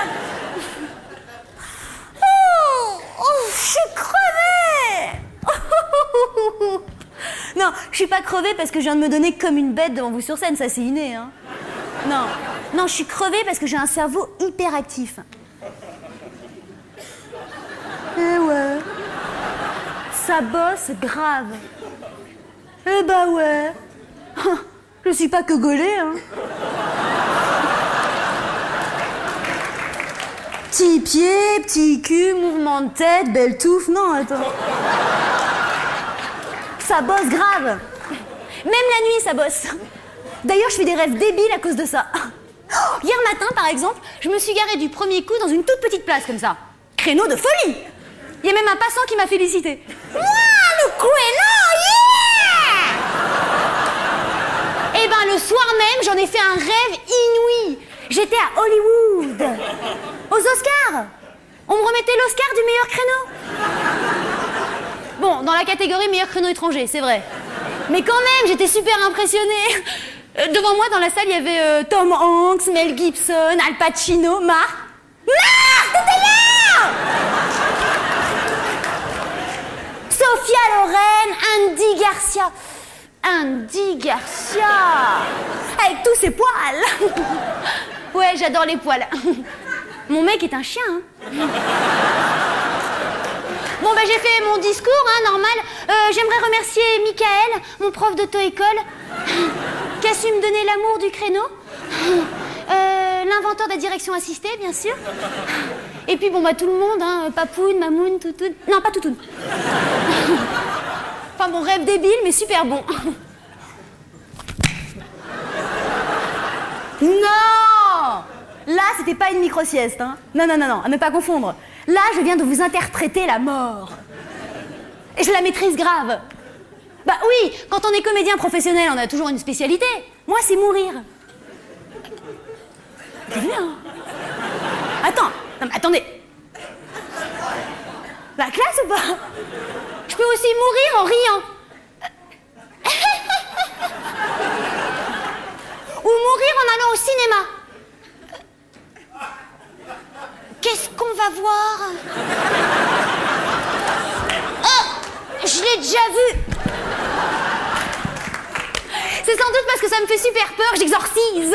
Oh, je suis crevée! Non, je suis pas crevée parce que je viens de me donner comme une bête devant vous sur scène, ça c'est inné, hein. Non, je suis crevée parce que j'ai un cerveau hyperactif. Eh ouais. Ça bosse grave. Eh bah ouais. Je suis pas que gaulée, hein. Petit pied, petit cul, mouvement de tête, belle touffe. Non, attends. Ça bosse grave. Même la nuit, ça bosse. D'ailleurs, je fais des rêves débiles à cause de ça. Hier matin, par exemple, je me suis garée du premier coup dans une toute petite place comme ça. Créneau de folie. Il y a même un passant qui m'a félicité. Moi, le créneau, yeah! Eh ben, le soir même, j'en ai fait un rêve inouï. J'étais à Hollywood, aux Oscars. On me remettait l'Oscar du meilleur créneau. Bon, dans la catégorie meilleur créneau étranger, c'est vrai. Mais quand même, j'étais super impressionnée. Devant moi, dans la salle, il y avait Tom Hanks, Mel Gibson, Al Pacino, Marc. Marc, t'étais là! Sophia Loren, Andy Garcia. Andy Garcia. Avec tous ses poils. Ouais, j'adore les poils. Mon mec est un chien, hein. Bon, bah j'ai fait mon discours, hein, normal. J'aimerais remercier Michael, mon prof d'auto-école, qui a su me donner l'amour du créneau. L'inventeur de la direction assistée, bien sûr. Et puis, bon, bah tout le monde, hein, Papoun, Mamoun, Toutoun. Non, pas Toutoun. Enfin, bon, rêve débile, mais super bon. Non! Là, c'était pas une micro-sieste, hein. Non, à ne pas confondre. Là, je viens de vous interpréter la mort. Et je la maîtrise grave. Bah oui, quand on est comédien professionnel, on a toujours une spécialité. Moi, c'est mourir. C'est bien. Attends, non, mais attendez. La classe ou pas? Je peux aussi mourir en riant. Ou mourir en allant au cinéma. Qu'est-ce qu'on va voir? Oh, je l'ai déjà vu. C'est sans doute parce que ça me fait super peur que j'exorcise.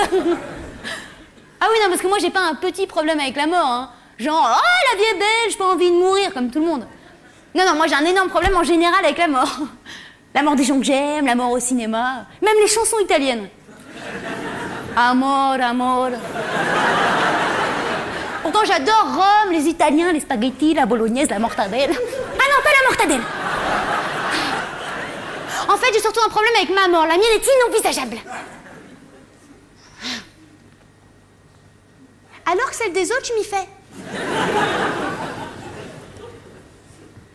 Ah oui, non, parce que moi, j'ai pas un petit problème avec la mort, hein. Genre, oh, la vie est belle, j'ai pas envie de mourir, comme tout le monde. Non, moi, j'ai un énorme problème en général avec la mort. La mort des gens que j'aime, la mort au cinéma, même les chansons italiennes. Amor, amor. Pourtant, j'adore Rome, les Italiens, les spaghettis, la bolognaise, la mortadelle. Ah non, pas la mortadelle. En fait, j'ai surtout un problème avec ma mort. La mienne est inenvisageable. Alors que celle des autres, je m'y fais.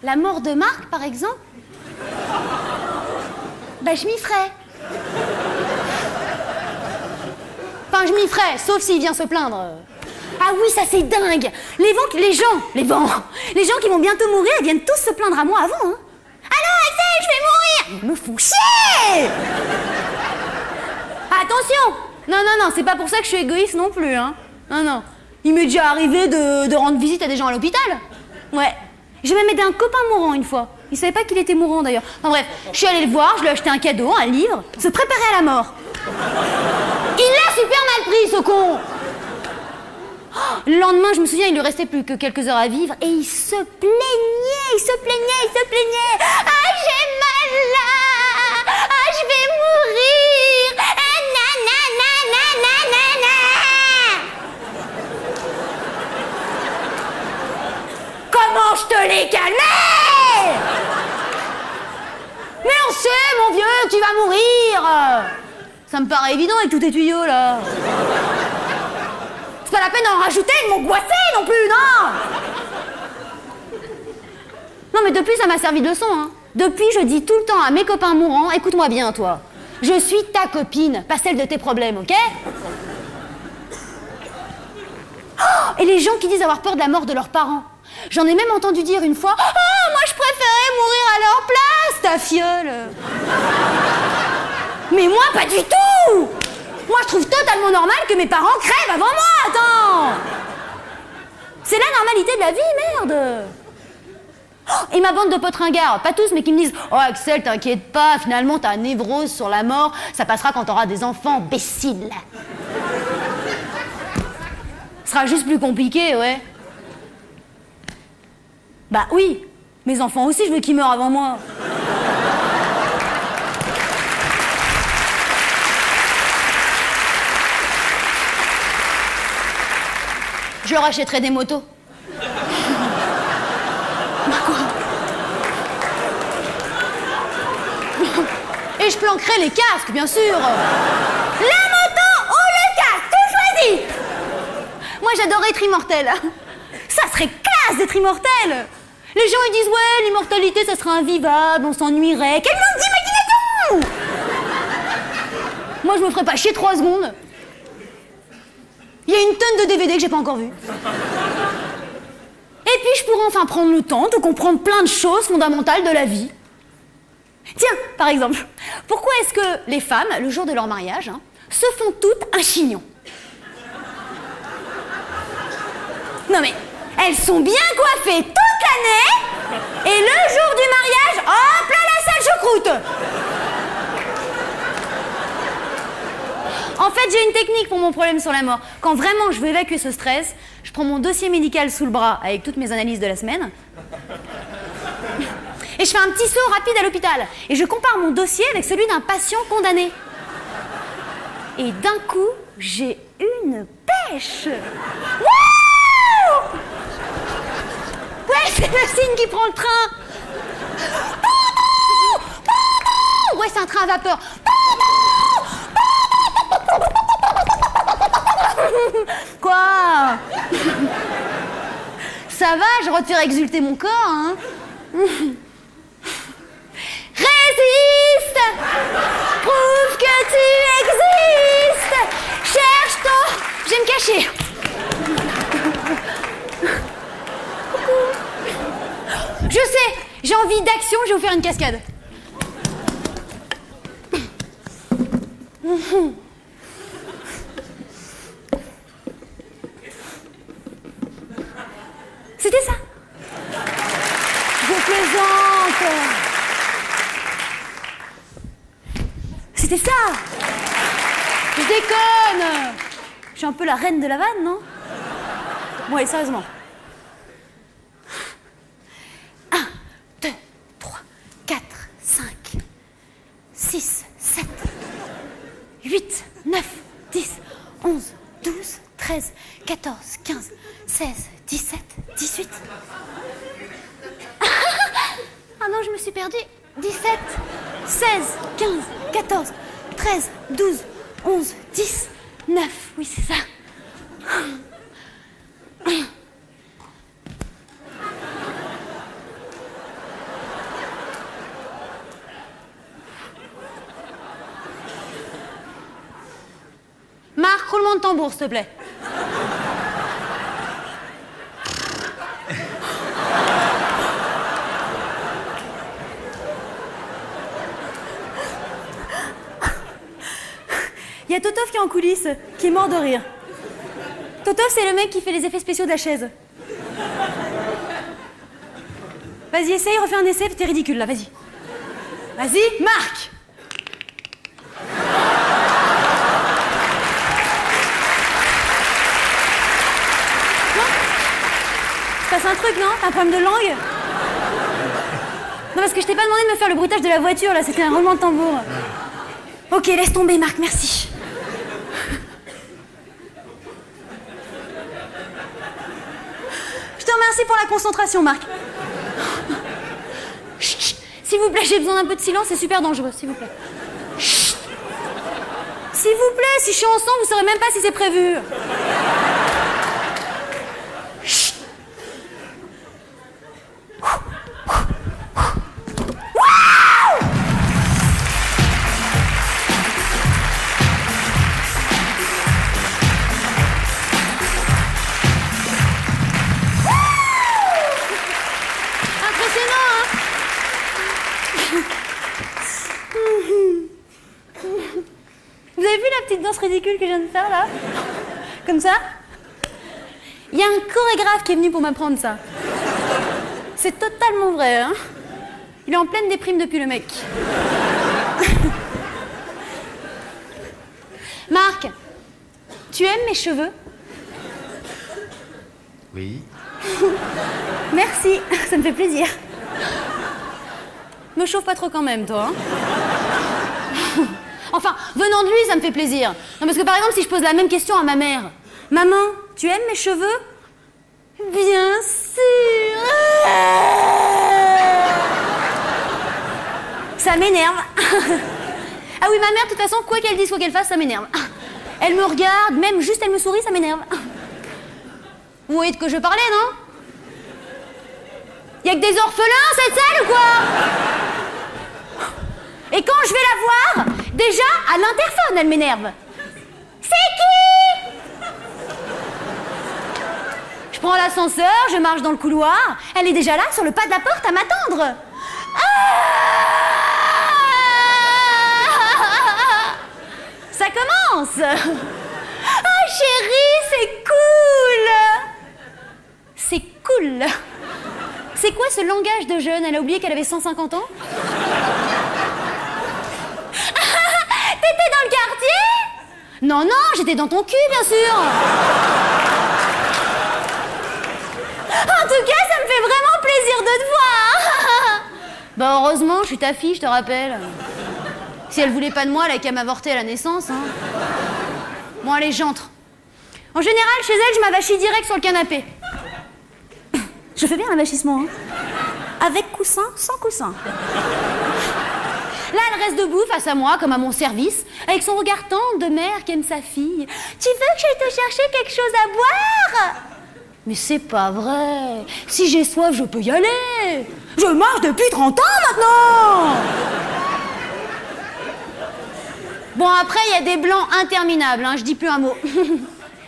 La mort de Marc, par exemple, bah, je m'y ferais. Enfin, je m'y ferais, sauf s'il vient se plaindre. Ah oui, ça c'est dingue. Les gens qui vont bientôt mourir, ils viennent tous se plaindre à moi avant. Hein. Alors Axel, je vais mourir. Ils me font chier. Attention. Non, c'est pas pour ça que je suis égoïste non plus. Hein. Non. Il m'est déjà arrivé de rendre visite à des gens à l'hôpital. Ouais. J'ai même aidé un copain mourant une fois. Il savait pas qu'il était mourant d'ailleurs. Enfin bref, je suis allée le voir, je lui ai acheté un cadeau, un livre, se préparer à la mort. Il l'a super mal pris, ce con. Le lendemain, je me souviens, il lui restait plus que quelques heures à vivre et il se plaignait. Ah, j'ai mal là. Ah, je vais mourir. Ah, Comment je te l'ai calmé? Mais on sait, mon vieux, tu vas mourir. Ça me paraît évident avec tous tes tuyaux, là. C'est pas la peine d'en rajouter, de m'angoisser non plus, non. Non, mais depuis, ça m'a servi de leçon, hein. Depuis, je dis tout le temps à mes copains mourants, écoute-moi bien, toi. Je suis ta copine, pas celle de tes problèmes, ok? Oh, et les gens qui disent avoir peur de la mort de leurs parents. J'en ai même entendu dire une fois, ah, moi je préférais mourir à leur place, ta fiole. Mais moi, pas du tout. Moi, je trouve totalement normal que mes parents crèvent avant moi, attends. C'est la normalité de la vie, merde. Oh, et ma bande de potes ringards, pas tous, mais qui me disent « Oh Axel, t'inquiète pas, finalement ta névrose sur la mort, ça passera quand t'auras des enfants, imbécile. » Ce sera juste plus compliqué, ouais. Bah oui, mes enfants aussi, je veux qu'ils meurent avant moi. Je leur achèterai des motos. Et je planquerai les casques, bien sûr. La moto ou le casque, tout choisi. Moi, j'adorais être immortel. Ça serait classe d'être immortel. Les gens, ils disent, ouais, l'immortalité, ça serait invivable, on s'ennuierait. Quel manque d'imagination. Moi, je me ferais pas chier 3 secondes. Il y a une tonne de DVD que j'ai pas encore vu. Et puis, je pourrais enfin prendre le temps de comprendre plein de choses fondamentales de la vie. Tiens, par exemple, pourquoi est-ce que les femmes, le jour de leur mariage, se font toutes un chignon? Non mais, elles sont bien coiffées toute l'année, et le jour du mariage, hop là, la sale choucroute. En fait, j'ai une technique pour mon problème sur la mort. Quand vraiment je veux évacuer ce stress, je prends mon dossier médical sous le bras avec toutes mes analyses de la semaine. Et je fais un petit saut rapide à l'hôpital. Et je compare mon dossier avec celui d'un patient condamné. Et d'un coup, j'ai une pêche. Wouh! Ouais, c'est le signe qui prend le train. Ouais, c'est un train à vapeur. Quoi? Ça va, je retire exulter mon corps, hein. Résiste! Prouve que tu existes! Cherche ton... Je vais me cacher. Coucou. Je sais, j'ai envie d'action, je vais vous faire une cascade. C'était ça. Je plaisante. C'était ça. Je déconne. Je suis un peu la reine de la vanne, non? Bon, allez, sérieusement. 1, 2, 3, 4, 5, 6, 7, 8, 9, 10, 11, 12, 13, 14, 15, 16, 17, 18. Ah non, je me suis perdue. 17, 16, 15, 14, 13, 12, 11, 10, 9. Oui, c'est ça. Marc, roulement de tambour, s'il te plaît. y a Totov qui est en coulisses, qui est mort de rire. Totov, c'est le mec qui fait les effets spéciaux de la chaise. Vas-y, essaye, refais un essai, t'es ridicule là, vas-y. Vas-y, Marc! Il se passe un truc, non? T'as un problème de langue? Non, parce que je t'ai pas demandé de me faire le bruitage de la voiture, là, c'était un roulement de tambour. Ok, laisse tomber, Marc, merci. Je te remercie pour la concentration, Marc. Chut, chut. S'il vous plaît, j'ai besoin d'un peu de silence, c'est super dangereux, s'il vous plaît. Chut. S'il vous plaît, si je suis ensemble, vous saurez même pas si c'est prévu. Chut. Vous avez vu la petite danse ridicule que je viens de faire là? Comme ça? Il y a un chorégraphe qui est venu pour m'apprendre ça. C'est totalement vrai, hein? Il est en pleine déprime depuis le mec. Marc, tu aimes mes cheveux? Oui. Merci, ça me fait plaisir. Me chauffe pas trop quand même, toi. Hein? Enfin, venant de lui, ça me fait plaisir. Non, parce que par exemple, si je pose la même question à ma mère. Maman, tu aimes mes cheveux? Bien sûr. Ça m'énerve. Ah oui, ma mère, de toute façon, quoi qu'elle dise, quoi qu'elle fasse, ça m'énerve. Elle me regarde, même juste elle me sourit, ça m'énerve. Vous voyez de quoi je parlais, non? Y'a que des orphelins, cette salle, ou quoi? Et quand je vais la voir, déjà, à l'interphone, elle m'énerve. C'est qui? Je prends l'ascenseur, je marche dans le couloir. Elle est déjà là, sur le pas de la porte, à m'attendre. Ça commence. Ah, chérie, c'est cool. C'est cool. C'est quoi ce langage de jeune? Elle a oublié qu'elle avait 150 ans? T'étais dans le quartier? Non, non, j'étais dans ton cul, bien sûr. En tout cas, ça me fait vraiment plaisir de te voir. Bah heureusement, je suis ta fille, je te rappelle. Si elle voulait pas de moi, elle a qu'à m'avorter à la naissance. Hein. Bon, allez, j'entre. En général, chez elle, je m'avachis direct sur le canapé. Je fais bien l'avachissement, hein. Avec coussin, sans coussin. Là, elle reste debout face à moi, comme à mon service, avec son regard tendre de mère qui aime sa fille. Tu veux que j'aille te chercher quelque chose à boire? Mais c'est pas vrai. Si j'ai soif, je peux y aller. Je marche depuis 30 ans maintenant. Bon, après, il y a des blancs interminables, hein, je dis plus un mot.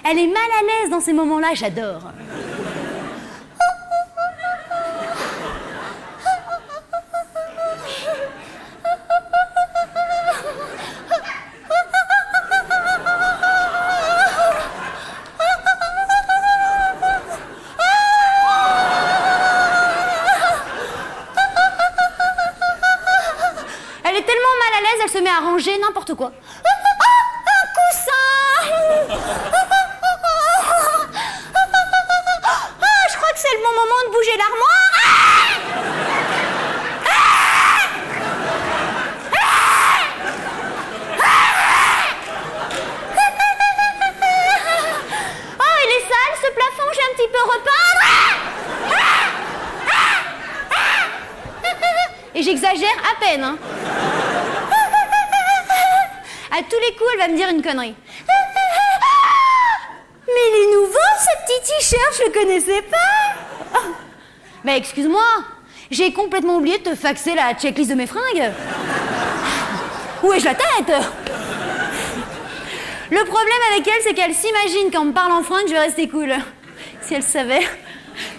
Elle est mal à l'aise dans ces moments-là, j'adore. Elle se met à ranger n'importe quoi. Un coussin. Je crois que c'est le bon moment de bouger l'armoire. Oh, il est sale ce plafond, j'ai un petit peu repeindre. Et j'exagère à peine, hein. À tous les coups, elle va me dire une connerie. Mais il est nouveau, ce petit t-shirt, je le connaissais pas. Mais excuse-moi, j'ai complètement oublié de te faxer la checklist de mes fringues. Où ai-je la tête? Le problème avec elle, c'est qu'elle s'imagine qu'en me parlant fringues, je vais rester cool. Si elle savait.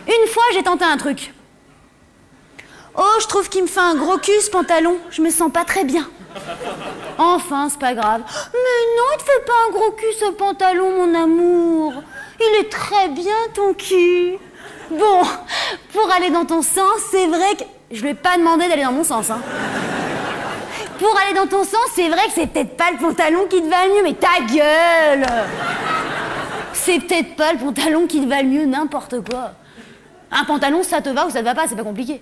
Une fois, j'ai tenté un truc. Oh, je trouve qu'il me fait un gros cul ce pantalon. Je me sens pas très bien. Enfin, c'est pas grave. Mais non, il te fait pas un gros cul ce pantalon, mon amour. Il est très bien ton cul. Bon, pour aller dans ton sens, c'est vrai que... Je lui ai pas demandé d'aller dans mon sens, hein. Pour aller dans ton sens, c'est vrai que c'est peut-être pas le pantalon qui te va le mieux, mais ta gueule! C'est peut-être pas le pantalon qui te va le mieux, n'importe quoi. Un pantalon, ça te va ou ça te va pas, c'est pas compliqué.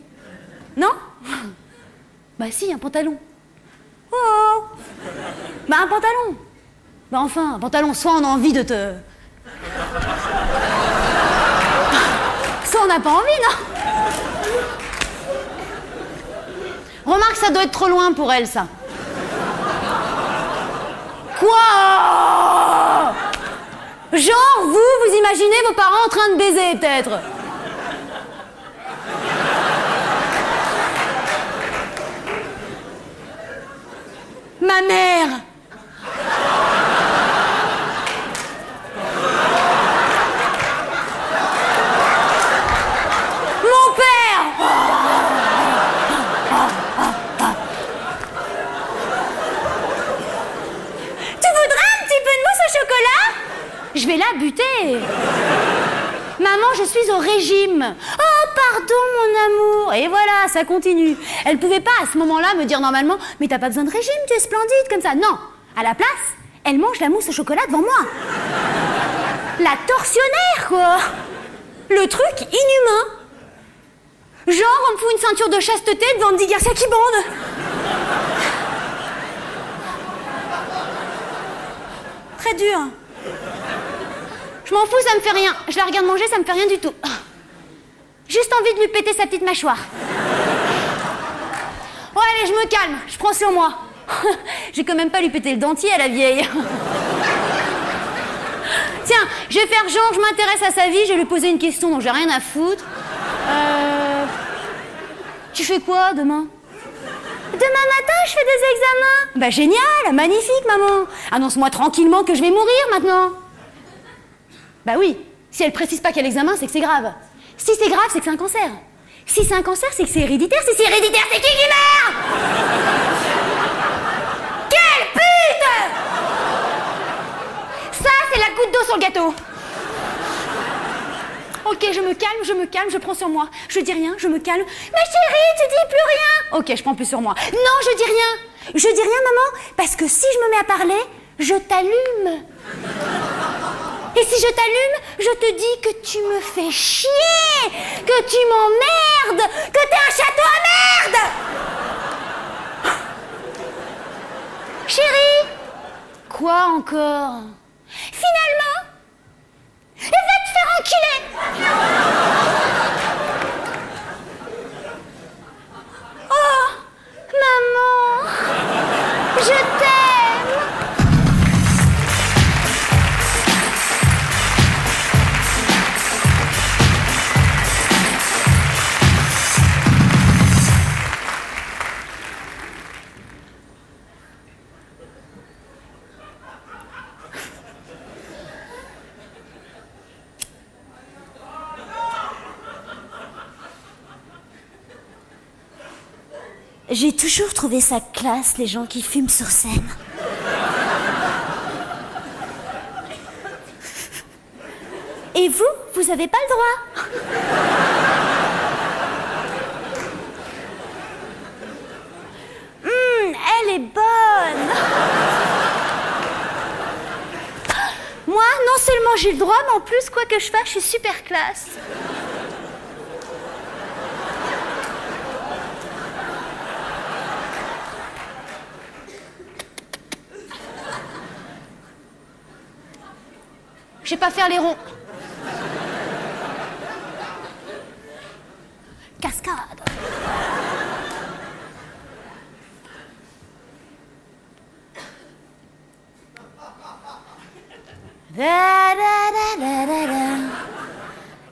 Non? Bah si, un pantalon. Oh! Bah un pantalon. Bah enfin, un pantalon, soit on a envie de te... Soit on n'a pas envie, non? Remarque, ça doit être trop loin pour elle, ça. Quoi? Genre, vous imaginez vos parents en train de baiser, peut-être? Ma mère! Mon père! Tu voudrais un petit peu de mousse au chocolat? Je vais la buter. Maman, je suis au régime. Oh, pardon, mon amour. Et voilà, ça continue. Elle pouvait pas, à ce moment-là, me dire normalement « Mais t'as pas besoin de régime, tu es splendide, comme ça. » Non. À la place, elle mange la mousse au chocolat devant moi. La tortionnaire, quoi. Le truc inhumain. Genre, on me fout une ceinture de chasteté devant Andy Garcia qui bande. Très dur. Je m'en fous, ça me fait rien. Je la regarde manger, ça me fait rien du tout. Juste envie de lui péter sa petite mâchoire. Bon, allez, je me calme. Je prends sur moi. J'ai quand même pas lui péter le dentier à la vieille. Tiens, je vais faire genre, je m'intéresse à sa vie, je vais lui poser une question dont j'ai rien à foutre. Tu fais quoi demain? Demain matin, je fais des examens. Bah génial, magnifique, maman. Annonce-moi tranquillement que je vais mourir maintenant. Bah oui, si elle précise pas quel examen, c'est que c'est grave. Si c'est grave, c'est que c'est un cancer. Si c'est un cancer, c'est que c'est héréditaire. Si c'est héréditaire, c'est qui meurt? Quelle pute! Ça, c'est la goutte d'eau sur le gâteau. Ok, je me calme, je prends sur moi. Je dis rien, je me calme. Ma chérie, tu dis plus rien. Ok, je prends plus sur moi. Non, je dis rien. Je dis rien, maman, parce que si je me mets à parler, je t'allume. Et si je t'allume, je te dis que tu me fais chier, que tu m'emmerdes, que t'es un château à merde. Chérie, quoi encore? Finalement, va te faire enculer. Oh, maman, je t'aime. J'ai toujours trouvé ça classe, les gens qui fument sur scène. Et vous avez pas le droit. Elle est bonne. Moi, non seulement j'ai le droit, mais en plus, quoi que je fasse, je suis super classe. Je vais pas faire les ronds. Cascade. Da da da da da da.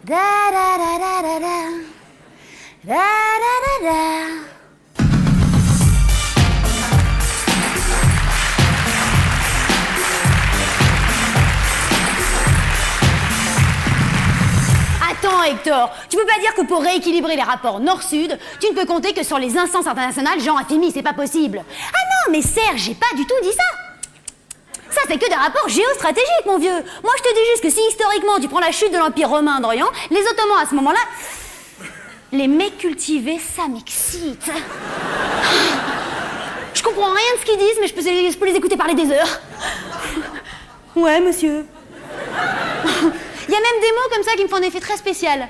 Da da da da da da. Da da da da. Attends, et Hector, tu peux pas dire que pour rééquilibrer les rapports nord-sud, tu ne peux compter que sur les instances internationales genre FMI, c'est pas possible. Ah non, mais Serge, j'ai pas du tout dit ça. Ça, c'est que des rapports géostratégiques, mon vieux. Moi, je te dis juste que si historiquement tu prends la chute de l'Empire romain d'Orient, les Ottomans à ce moment-là, les mecs cultivés, ça m'excite. Je comprends rien de ce qu'ils disent, mais je peux les écouter parler des heures. Ouais, monsieur. Il y a même des mots comme ça qui me font un effet très spécial.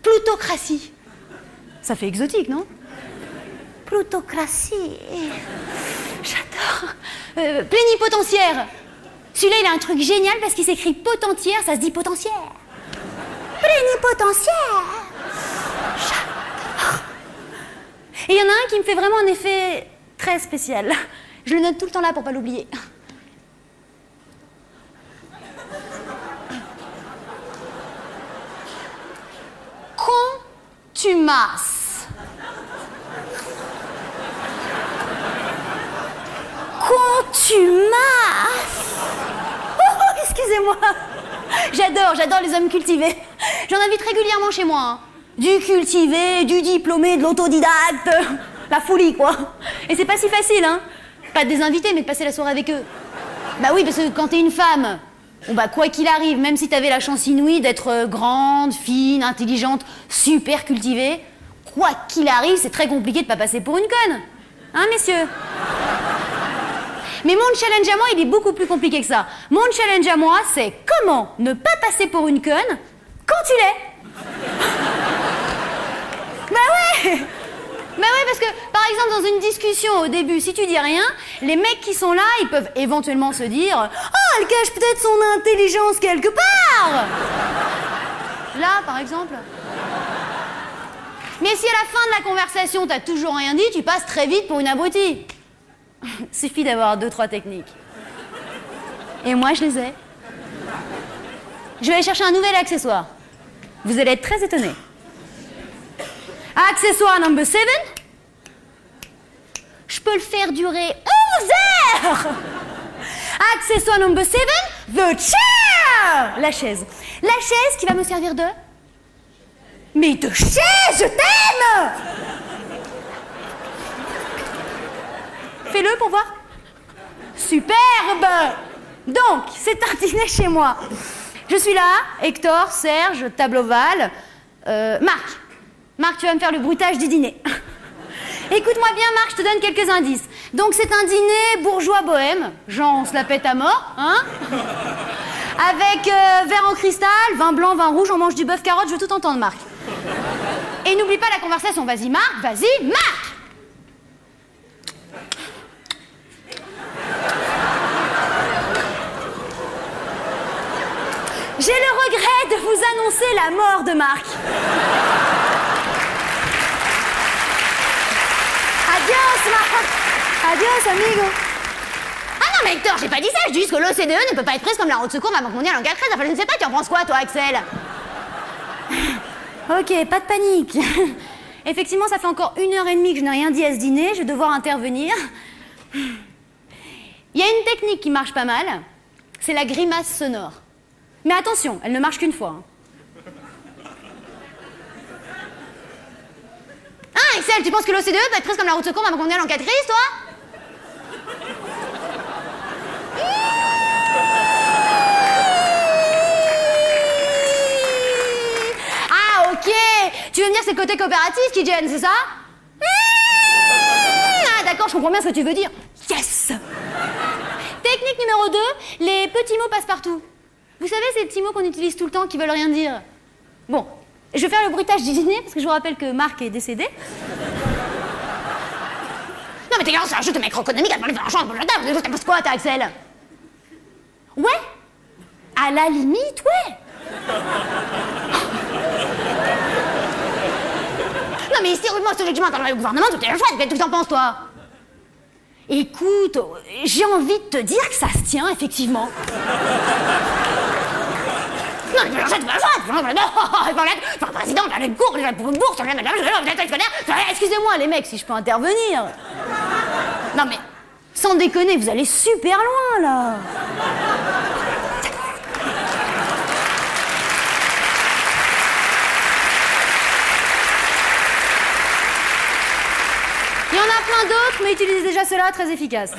Plutocratie. Ça fait exotique, non? Plutocratie. J'adore. Plénipotentiaire. Celui-là, il a un truc génial parce qu'il s'écrit potentiaire, ça se dit potentiaire. Plénipotentiaire. J'adore. Et il y en a un qui me fait vraiment un effet très spécial. Je le note tout le temps là pour pas l'oublier. Contumace. Contumace. Oh, excusez-moi. J'adore les hommes cultivés. J'en invite régulièrement chez moi. Hein. Du cultivé, du diplômé, de l'autodidacte. La folie, quoi. Et c'est pas si facile, hein. Pas de les inviter, mais de passer la soirée avec eux. Bah oui, parce que quand t'es une femme, bon bah quoi qu'il arrive, même si t'avais la chance inouïe d'être grande, fine, intelligente, super cultivée, quoi qu'il arrive, c'est très compliqué de pas passer pour une conne. Hein, messieurs? Mais mon challenge à moi, il est beaucoup plus compliqué que ça. Mon challenge à moi, c'est comment ne pas passer pour une conne quand tu l'es. Bah ouais! Bah ouais, parce que, par exemple, dans une discussion au début, si tu dis rien, les mecs qui sont là, ils peuvent éventuellement se dire « Oh, elle cache peut-être son intelligence quelque part !» Là, par exemple. Mais si à la fin de la conversation, t'as toujours rien dit, tu passes très vite pour une abrutie. Suffit d'avoir 2-3 techniques. Et moi, je les ai. Je vais aller chercher un nouvel accessoire. Vous allez être très étonnés. Accessoire number 7. Je peux le faire durer 11 heures. Accessoire number 7. The chair. La chaise. La chaise qui va me servir de... Mais de chaise, je t'aime. Fais-le pour voir. Superbe. Donc, c'est un dîner chez moi. Je suis là, Hector, Serge, table ovale, Marc. Marc, tu vas me faire le bruitage du dîner. Écoute-moi bien, Marc, je te donne quelques indices. Donc, c'est un dîner bourgeois bohème, genre on se la pète à mort, hein. Avec verre en cristal, vin blanc, vin rouge, on mange du bœuf carotte, je veux tout entendre, Marc. Et n'oublie pas la conversation, vas-y, Marc, vas-y, Marc. J'ai le regret de vous annoncer la mort de Marc. Adios, Marc. Adios, amigo. Ah non, mais Hector, j'ai pas dit ça. Je dis juste que l'OCDE ne peut pas être prise comme la route de secours de la Banque mondiale en cas de crise. Enfin, je ne sais pas, tu en penses quoi, toi, Axel? Ok, pas de panique. Effectivement, ça fait encore 1h30 que je n'ai rien dit à ce dîner. Je vais devoir intervenir. Il y a une technique qui marche pas mal. C'est la grimace sonore. Mais attention, elle ne marche qu'une fois. Ah, Axel, tu penses que l'OCDE peut être prise comme la route de secours de la Banque mondiale en cas de crise, toi? Ah, ok. Tu veux me dire que c'est le côté coopératif qui gêne, c'est ça? Ah, d'accord, je comprends bien ce que tu veux dire. Yes. Technique numéro 2, les petits mots passe-partout. Vous savez, ces petits mots qu'on utilise tout le temps qui veulent rien dire. Bon, je vais faire le bruitage du dîner parce que je vous rappelle que Marc est décédé. Non mais t'es grave, c'est un jeu de macroéconomique, elle parle de l'argent, t'as pas quoi, t'as Axel? Ouais. À la limite, ouais. Non mais historiquement, stratégiquement, dans le gouvernement, tout est le choix, qu'est-ce que t'en penses, toi? Écoute, j'ai envie de te dire que ça se tient, effectivement. Non, mais c'est pas le président, la cour, pour une bourse, excusez-moi, les mecs, si je peux intervenir. Non, mais sans déconner, vous allez super loin, là. y en a plein d'autres, mais utilisez déjà cela, très efficace.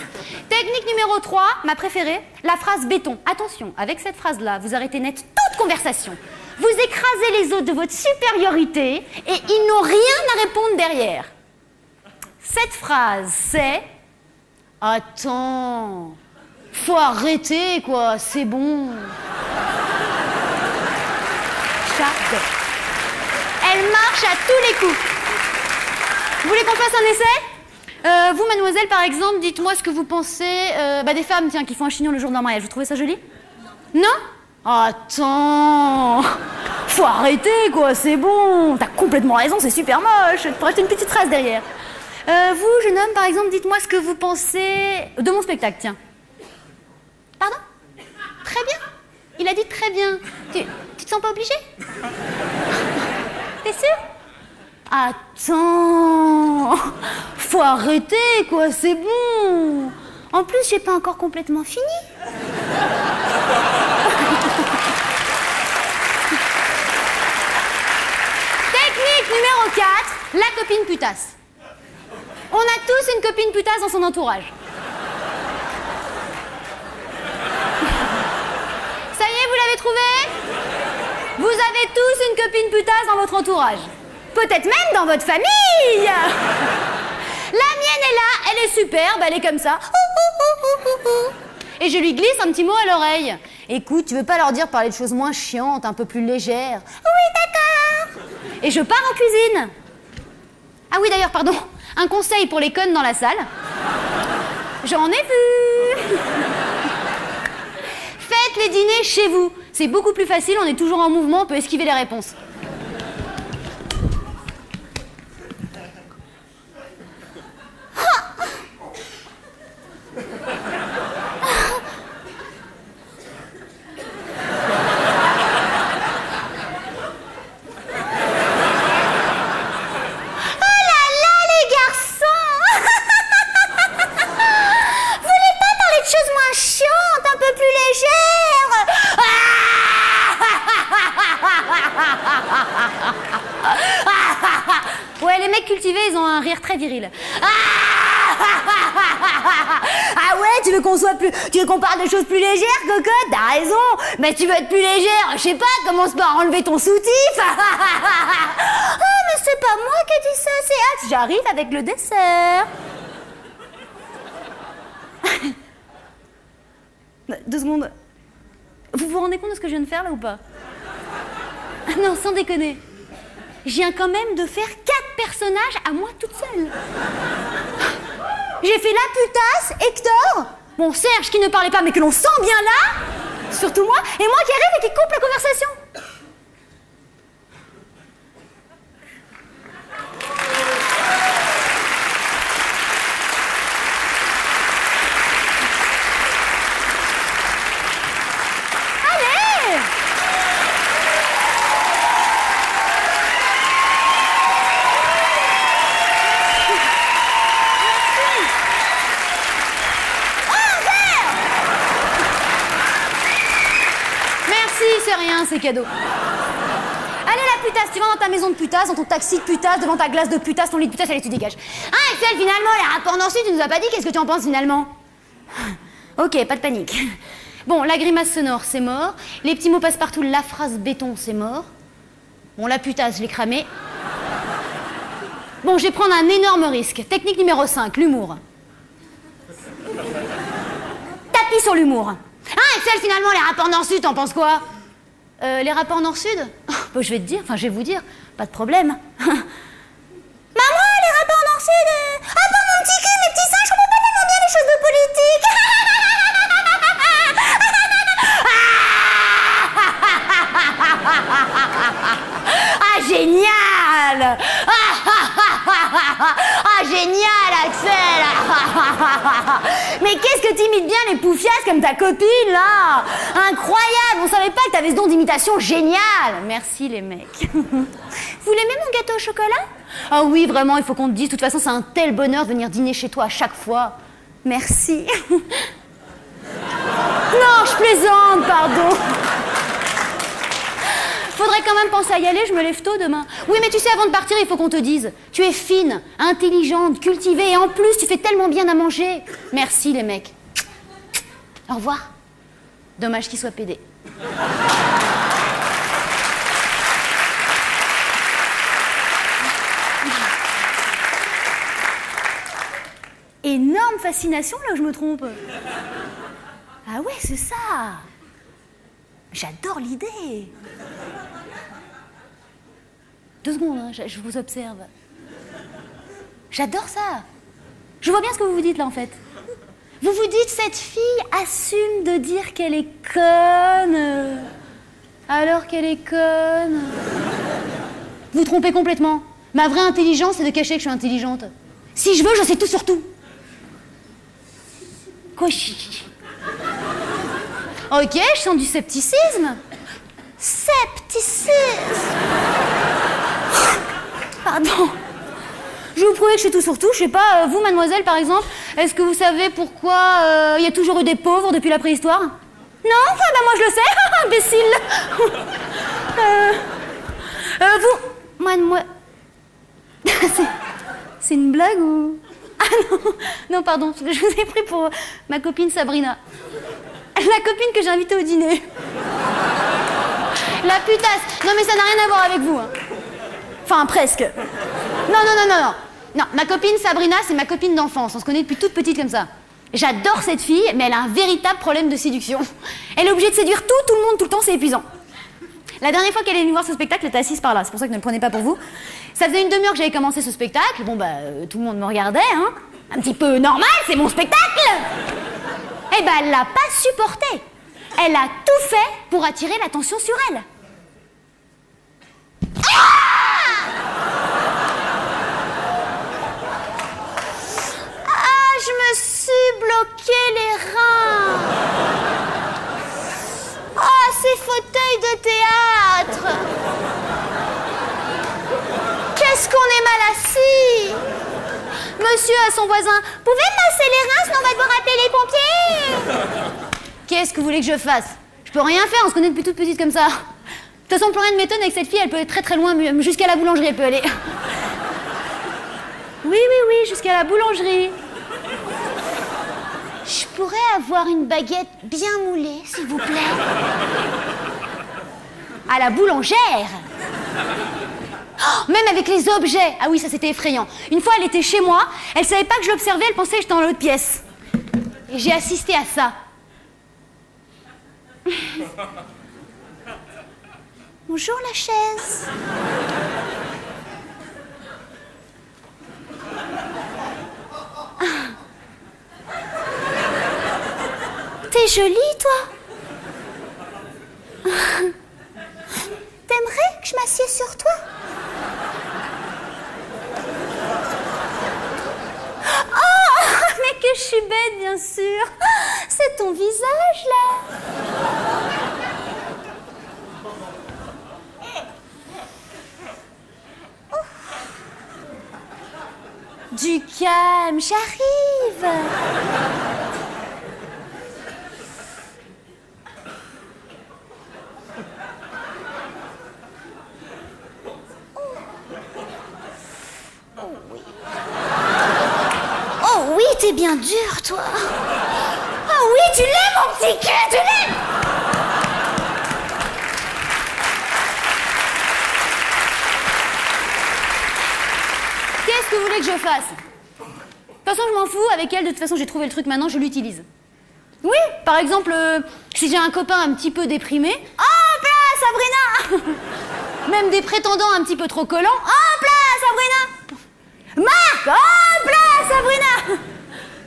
Technique numéro 3, ma préférée, la phrase béton. Attention, avec cette phrase-là, vous arrêtez net toute conversation. Vous écrasez les autres de votre supériorité et ils n'ont rien à répondre derrière. Cette phrase, c'est... Attends, faut arrêter, quoi, c'est bon. J'adore. Elle marche à tous les coups. Vous voulez qu'on fasse un essai ? Vous, mademoiselle, par exemple, dites-moi ce que vous pensez des femmes, tiens, qui font un chignon le jour de leur mariage. Vous trouvez ça joli ? Non ? Attends, faut arrêter, quoi, c'est bon. T'as complètement raison, c'est super moche. Il faudrait acheter une petite phrase derrière. Vous, jeune homme, par exemple, dites-moi ce que vous pensez de mon spectacle, tiens. Pardon ? Très bien. Il a dit très bien. Tu te sens pas obligé ? T'es sûr ? Attends, faut arrêter, quoi, c'est bon. En plus, j'ai pas encore complètement fini. Technique numéro 4, la copine putasse. On a tous une copine putasse dans son entourage. Ça y est, vous l'avez trouvé ? Vous avez tous une copine putasse dans votre entourage. Peut-être même dans votre famille. La mienne est là, elle est superbe, elle est comme ça. Et je lui glisse un petit mot à l'oreille. Écoute, tu veux pas leur dire parler de choses moins chiantes, un peu plus légères ? Oui, d'accord. Et je pars en cuisine. Ah oui, d'ailleurs, pardon. Un conseil pour les connes dans la salle. J'en ai vu. Faites les dîners chez vous. C'est beaucoup plus facile, on est toujours en mouvement, on peut esquiver les réponses. Ouais, les mecs cultivés, ils ont un rire très viril. Ah ouais, tu veux qu'on parle de choses plus légères, cocotte? T'as raison. Mais tu veux être plus légère, je sais pas, commence par enlever ton soutif. Ah, mais c'est pas moi qui ai dit ça, c'est Axe. J'arrive avec le dessert. 2 secondes. Vous vous rendez compte de ce que je viens de faire là ou pas? Non, sans déconner. Je viens quand même de faire 4 personnages à moi toute seule. J'ai fait la putasse, Hector, bon Serge qui ne parlait pas mais que l'on sent bien là, surtout moi, et moi qui arrive et qui coupe la conversation. C'est rien, c'est cadeau. Allez la putasse, tu vas dans ta maison de putasse, dans ton taxi de putasse, devant ta glace de putasse, ton lit de putasse, allez tu dégages. Ah Axel, finalement, les rapports d'ensuite, tu nous as pas dit, qu'est-ce que tu en penses finalement? Ok, pas de panique. Bon, la grimace sonore, c'est mort. Les petits mots passe-partout, la phrase béton, c'est mort. Bon, la putasse, je l'ai cramé. Bon, je vais prendre un énorme risque. Technique numéro 5, l'humour. Tapis sur l'humour. Ah Axel, finalement, les rapports nord-sud, t'en penses quoi? Les rapports nord-sud? Bon, je vais te dire, enfin je vais vous dire, pas de problème. Maman, les rapports nord-sud... Ah bon, mon petit cul, mes petits seins, je comprends pas tellement bien les choses de politique. Ah, génial. Ah, génial, Axel. Mais qu'est-ce que t'imites bien les poufiasses comme ta copine, là. Incroyable, on savait pas que t'avais ce don d'imitation génial. Merci, les mecs. Vous l'aimez, mon gâteau au chocolat? Ah oui, vraiment, il faut qu'on te dise. De toute façon, c'est un tel bonheur de venir dîner chez toi à chaque fois. Merci. Non, je plaisante, pardon. Faudrait quand même penser à y aller, je me lève tôt demain. Oui, mais tu sais, avant de partir, il faut qu'on te dise. Tu es fine, intelligente, cultivée, et en plus, tu fais tellement bien à manger. Merci, les mecs. Au revoir. Dommage qu'il soit pédé. Énorme fascination, là où je me trompe. Ah ouais, c'est ça. J'adore l'idée. 2 secondes, hein, je vous observe. J'adore ça. Je vois bien ce que vous vous dites là en fait. Vous vous dites, cette fille assume de dire qu'elle est conne. Alors qu'elle est conne. Vous vous trompez complètement. Ma vraie intelligence, c'est de cacher que je suis intelligente. Si je veux, je sais tout sur tout. Quoi? Ok, je sens du scepticisme. Scepticisme. Pardon. Je vais vous prouver que je sais tout sur tout. Je sais pas, vous, mademoiselle, par exemple, est-ce que vous savez pourquoi il y a toujours eu des pauvres depuis la préhistoire? Non? Ah bah moi je le sais. Imbécile. Vous, mademoiselle... C'est une blague ou... Ah non, pardon, je vous ai pris pour ma copine Sabrina. La copine que j'ai invitée au dîner. La putasse. Non mais ça n'a rien à voir avec vous. Hein. Enfin, presque. Non, ma copine Sabrina, c'est ma copine d'enfance. On se connaît depuis toute petite comme ça. J'adore cette fille, mais elle a un véritable problème de séduction. Elle est obligée de séduire tout le monde, tout le temps, c'est épuisant. La dernière fois qu'elle est venue voir ce spectacle, elle était assise par là. C'est pour ça que ne le prenez pas pour vous. Ça faisait une demi-heure que j'avais commencé ce spectacle. Bon, tout le monde me regardait, hein. Un petit peu normal, c'est mon spectacle. Eh ben, elle l'a pas supporté. Elle a tout fait pour attirer l'attention sur elle. Ah, je me suis bloqué les reins. Ah, ces fauteuils de théâtre. Qu'est-ce qu'on est mal assis. Monsieur à son voisin, pouvez me masser les reins, sinon on va devoir appeler les pompiers. Qu'est-ce que vous voulez que je fasse? Je peux rien faire, on se connaît depuis toute petite comme ça. De toute façon, plus rien ne m'étonne avec cette fille, elle peut être très très loin, jusqu'à la boulangerie elle peut aller. Oui, jusqu'à la boulangerie. Je pourrais avoir une baguette bien moulée, s'il vous plaît. À la boulangère. Oh, même avec les objets. Ah oui, ça c'était effrayant. Une fois, elle était chez moi, elle savait pas que je l'observais, elle pensait que j'étais dans l'autre pièce. Et j'ai assisté à ça. Bonjour la chaise. T'es jolie, toi. T'aimerais que je m'assieds sur toi? Oh, mais que je suis bête, bien sûr. C'est ton visage, là. Oh. Du calme, j'arrive. T'es bien dur, toi. Oh oui, tu l'aimes, mon petit cul, tu l'aimes. Qu'est-ce que vous voulez que je fasse? De toute façon, je m'en fous. Avec elle, de toute façon, j'ai trouvé le truc maintenant, je l'utilise. Oui, par exemple, si j'ai un copain un petit peu déprimé, hop là, Sabrina. Même des prétendants un petit peu trop collants, hop là, Sabrina. Marc, hop là, Sabrina.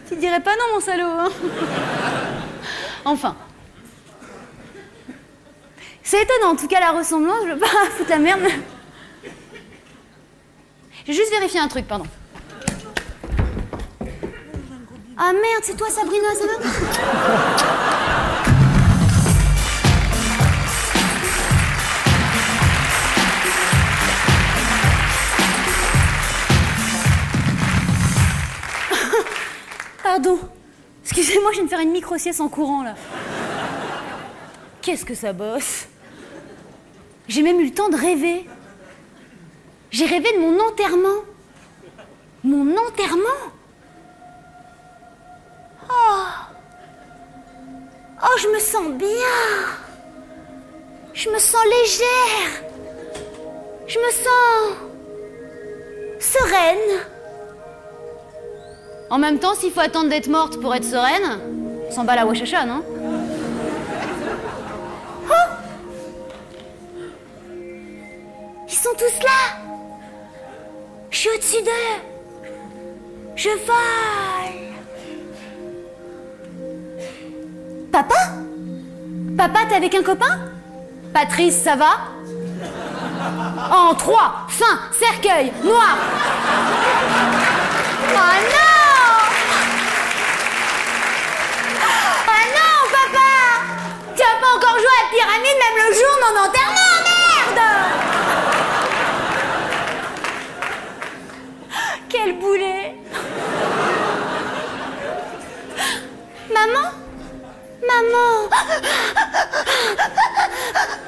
Tu dirais pas non, mon salaud, hein. Enfin. C'est étonnant, en tout cas, la ressemblance, je veux pas foutre la merde. J'ai juste vérifié un truc, pardon. Ah merde, c'est toi, Sabrina, ça va? Pardon. Excusez-moi, je viens de faire une micro-sieste en courant, là. Qu'est-ce que ça bosse? J'ai même eu le temps de rêver. J'ai rêvé de mon enterrement. Mon enterrement? Oh, je me sens bien. Je me sens légère. Je me sens sereine. En même temps, s'il faut attendre d'être morte pour être sereine, on s'en bat la wachacha, non? Oh! Ils sont tous là. Je suis au-dessus d'eux. Je vole. Papa? Papa, t'es avec un copain? Patrice, ça va? En 3, fin, cercueil, noir. Oh non! Oh non, papa! Tu as pas encore joué à la pyramide même le jour de mon enterrement, merde! Quel boulet! Maman? Maman!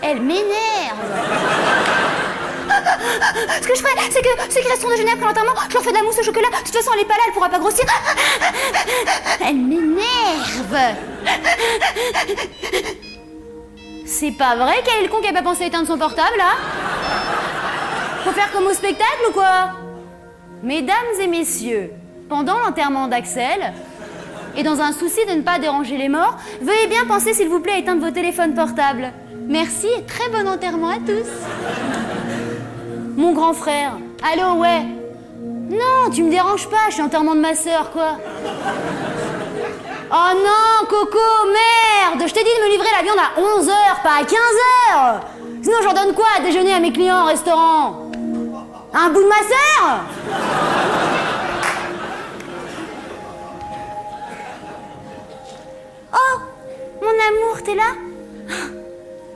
Elle m'énerve! Ce que je ferais, c'est que ceux qui resteront déjeuner après l'enterrement, je leur fais de la mousse au chocolat. De toute façon, elle est pas là, elle pourra pas grossir. Elle m'énerve! C'est pas vrai qu'elle est le con qui a pas pensé à éteindre son portable, là? Faut faire comme au spectacle ou quoi? Mesdames et messieurs, pendant l'enterrement d'Axel, et dans un souci de ne pas déranger les morts, veuillez bien penser s'il vous plaît à éteindre vos téléphones portables. Merci et très bon enterrement à tous. Mon grand frère. Allô, ouais. Non, tu me déranges pas, je suis enterrement de ma sœur, quoi. Oh non, Coco, merde! Je t'ai dit de me livrer la viande à 11h, pas à 15h! Sinon, j'en donne quoi à déjeuner à mes clients au restaurant? Un bout de ma sœur? Oh, mon amour, t'es là?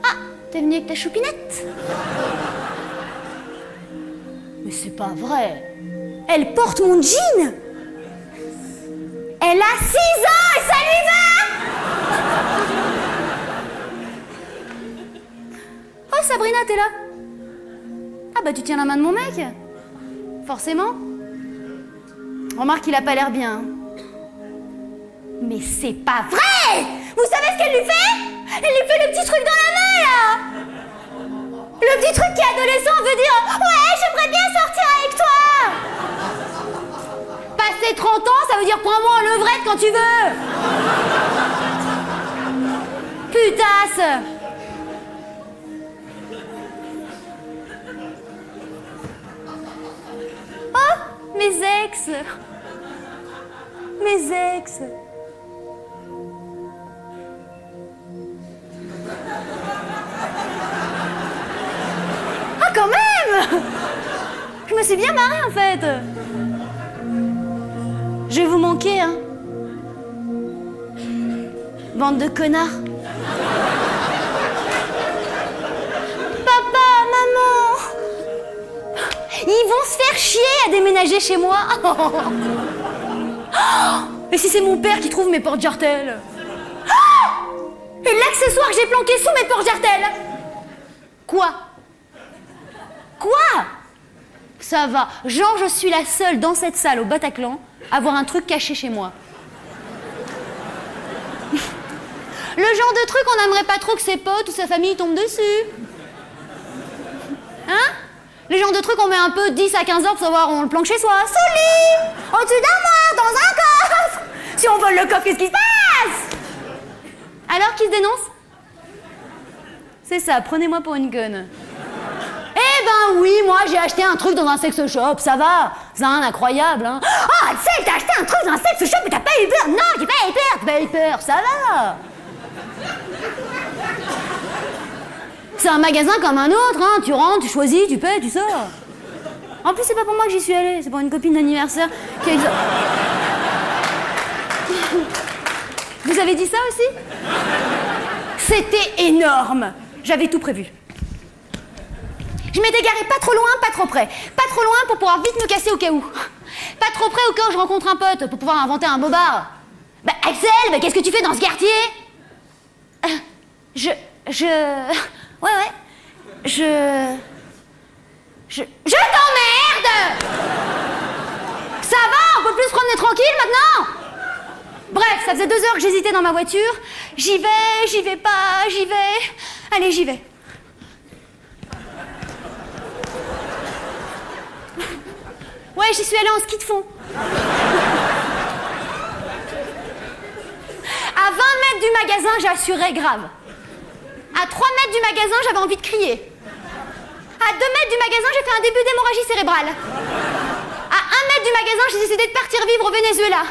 Ah, t'es venu avec ta choupinette? Mais c'est pas vrai. Elle porte mon jean. Elle a 6 ans et ça lui va. Oh, Sabrina, t'es là? Ah bah tu tiens la main de mon mec. Forcément. Remarque, il a pas l'air bien. Mais c'est pas vrai! Vous savez ce qu'elle lui fait? Elle lui fait le petit truc dans la main, là! Le petit truc qui est adolescent veut dire « Ouais, j'aimerais bien sortir avec toi !» Passer 30 ans, ça veut dire « Prends-moi en levrette quand tu veux !» Putasse! Oh, mes ex! Mes ex! Ah, quand même! Je me suis bien marrée, en fait. Je vais vous manquer, hein. Bande de connards. Papa, maman, ils vont se faire chier à déménager chez moi. Et si c'est mon père qui trouve mes porte-jartelles? Et l'accessoire que j'ai planqué sous mes porte-jartelles? Quoi? Quoi? Ça va. Genre, je suis la seule dans cette salle au Bataclan à avoir un truc caché chez moi. Le genre de truc on n'aimerait pas trop que ses potes ou sa famille tombent dessus. Hein? Le genre de truc on met un peu 10 à 15 heures pour savoir où on le planque chez soi. Sous le lit, au-dessus d'armoire, dans un coffre. Si on vole le coffre, qu'est-ce qui se passe? Alors, qui se dénonce? C'est ça, prenez-moi pour une conne. Eh ben oui, moi j'ai acheté un truc dans un sex shop, ça va. C'est un incroyable, hein. Ah, tu sais, t'as acheté un truc dans un sex shop mais t'as pas eu peur. Non, j'ai pas eu peur, t'as pas eu peur, ça va. C'est un magasin comme un autre, hein. Tu rentres, tu choisis, tu payes, tu sors. En plus, c'est pas pour moi que j'y suis allée, c'est pour une copine d'anniversaire qui a... Vous avez dit ça aussi? C'était énorme. J'avais tout prévu. Je m'étais garée pas trop loin, pas trop près. Pas trop loin pour pouvoir vite me casser au cas où. Pas trop près au cas où je rencontre un pote pour pouvoir inventer un bobard. Bah Axel, bah, qu'est-ce que tu fais dans ce quartier? Ouais. Je t'emmerde! Ça va, on peut plus se promener tranquille maintenant? Bref, ça faisait 2 heures que j'hésitais dans ma voiture. J'y vais pas, j'y vais. Allez, j'y vais. Ouais, j'y suis allée en ski de fond. À 20 mètres du magasin, j'assurais grave. À 3 mètres du magasin, j'avais envie de crier. À 2 mètres du magasin, j'ai fait un début d'hémorragie cérébrale. À 1 mètre du magasin, j'ai décidé de partir vivre au Venezuela.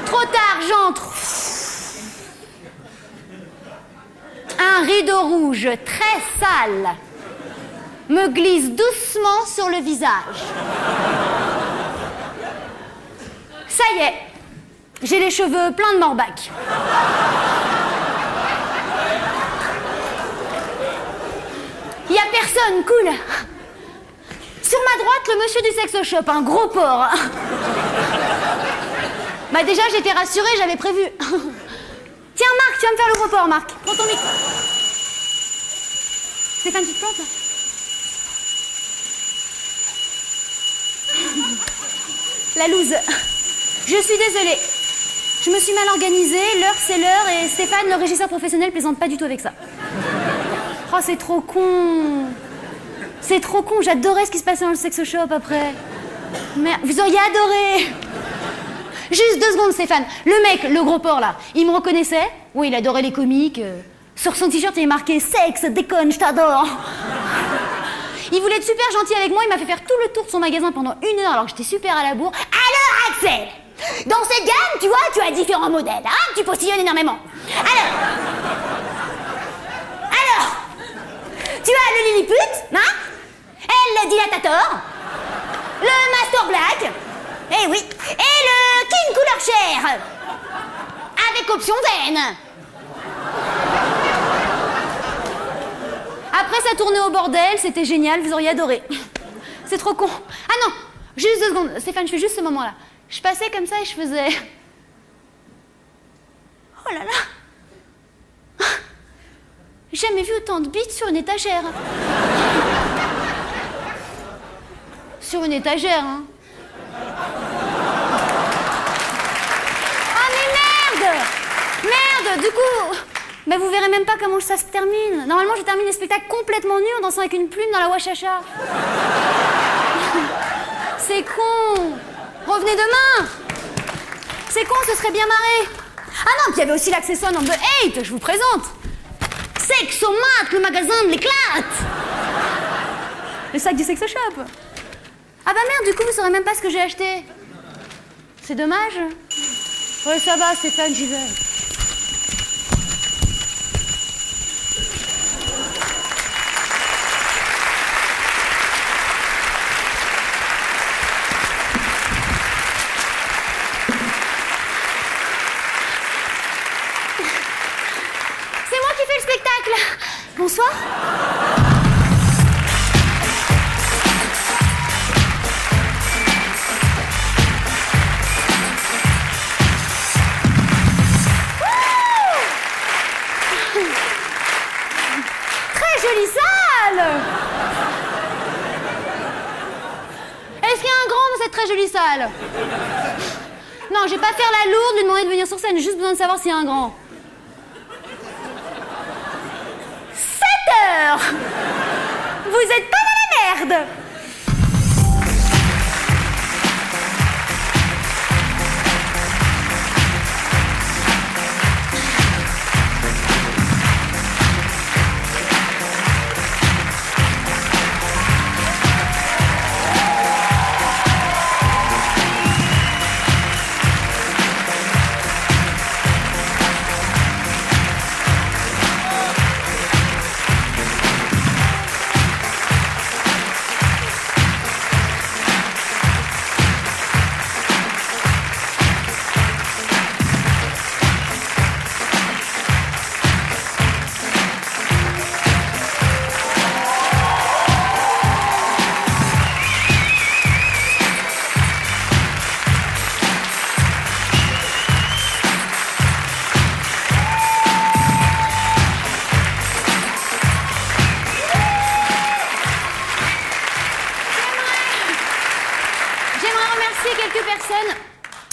Trop tard, j'entre. Un rideau rouge très sale me glisse doucement sur le visage. Ça y est, j'ai les cheveux pleins de morbac. Y a personne, cool. Sur ma droite, le monsieur du sex shop, un gros porc. Bah déjà, j'étais rassurée, j'avais prévu. Tiens, Marc, tu vas me faire le gros porc, Marc. Prends ton micro. Stéphane, tu te plantes, là? La loose. Je suis désolée. Je me suis mal organisée, l'heure c'est l'heure, et Stéphane, le régisseur professionnel, plaisante pas du tout avec ça. Oh, c'est trop con. C'est trop con, j'adorais ce qui se passait dans le sex shop après. Merde, vous auriez adoré. Juste 2 secondes, Stéphane. Le mec, le gros porc là, il me reconnaissait. Oui, il adorait les comiques. Sur son t-shirt, il est marqué « Sexe, déconne, je t'adore ». Il voulait être super gentil avec moi, il m'a fait faire tout le tour de son magasin pendant 1 heure alors que j'étais super à la bourre. Alors, Axel, dans cette gamme, tu vois, tu as différents modèles, hein, tu postillonnes énormément. Alors, tu as le Lilliput, hein, le Dilatator, le Master Black, eh oui, et le King Couleur Chair, avec option zen. Après, ça tournait au bordel, c'était génial, vous auriez adoré. C'est trop con. Ah non, juste 2 secondes. Stéphane, je fais juste ce moment-là. Je passais comme ça et je faisais... Oh là là. J'ai jamais vu autant de bites sur une étagère. Sur une étagère, hein. Ah mais merde. Merde, du coup... Mais vous verrez même pas comment ça se termine. Normalement, je termine les spectacles complètement nus en dansant avec une plume dans la wachacha. C'est con. Revenez demain. C'est con, ce serait bien marré. Ah non, puis il y avait aussi l'accessoire number 8, je vous présente. Sexomat, le magasin de l'éclate. Le sac du sex shop. Ah bah merde, du coup, vous saurez même pas ce que j'ai acheté. C'est dommage. Ouais, ça va, Stéphane, j'y vais. Bonsoir. Très jolie salle. Est-ce qu'il y a un grand dans cette très jolie salle? Non, je vais pas faire la lourde, lui demander de venir sur scène, j'ai juste besoin de savoir s'il y a un grand. Vous êtes pas dans la merde.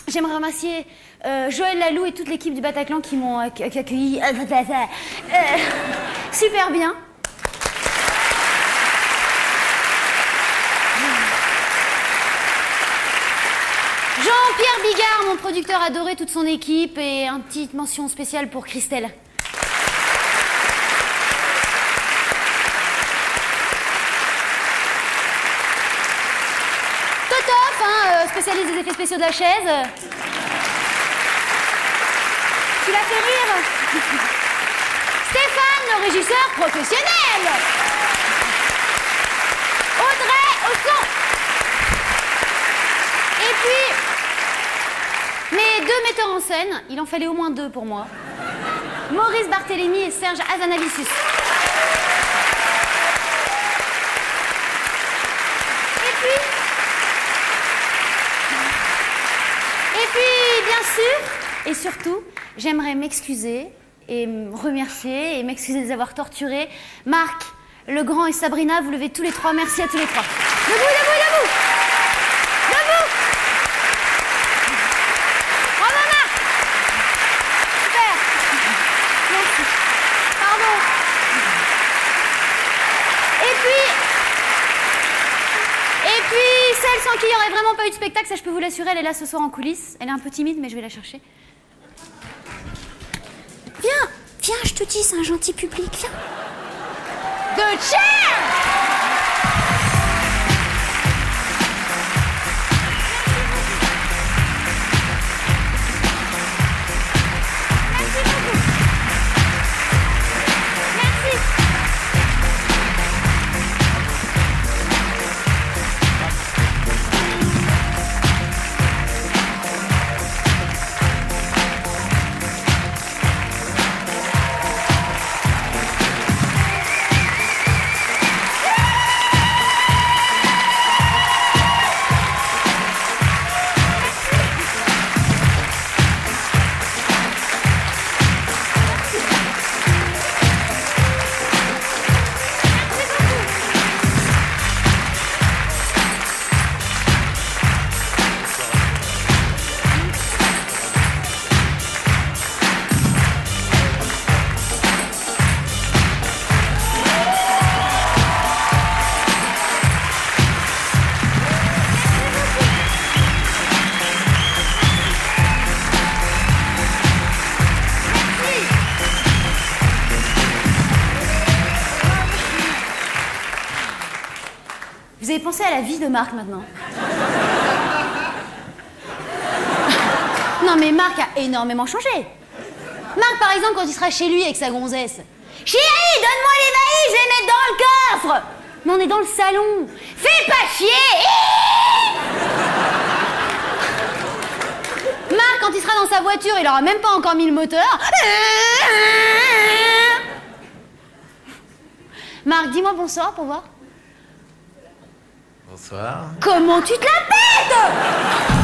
j'aimerais remercier Joël Lalou et toute l'équipe du Bataclan qui m'ont accueilli super bien. Jean-Pierre Bigard, mon producteur adoré, toute son équipe, et une petite mention spéciale pour Christelle. Totof, spécialiste des effets spéciaux de la chaise. Tu l'as fait rire. Stéphane, le régisseur professionnel. Audrey, au son. Et puis, mes 2 metteurs en scène, il en fallait au moins 2 pour moi. Maurice Barthélémy et Serge Azanavicius. Et puis, bien sûr, et surtout, j'aimerais m'excuser et me remercier et m'excuser de les avoir torturés. Marc, Legrand et Sabrina, vous levez tous les 3. Merci à tous les 3. Debout, debout, debout! Debout! Bravo, Marc! Super! Merci. Pardon. Et puis, celle sans qui il n'y aurait vraiment pas eu de spectacle, ça je peux vous l'assurer, elle est là ce soir en coulisses. Elle est un peu timide, mais je vais la chercher. Viens, viens, je te dis, c'est un gentil public, viens. The Chair! Vous avez pensé à la vie de Marc maintenant. Non mais Marc a énormément changé. Marc par exemple quand il sera chez lui avec sa gonzesse. Chérie, donne-moi les valises, je vais les mettre dans le coffre. Mais on est dans le salon. Fais pas chier. Marc quand il sera dans sa voiture, il aura même pas encore mis le moteur. Marc, dis-moi bonsoir pour voir. Bonsoir. Comment tu te la pètes?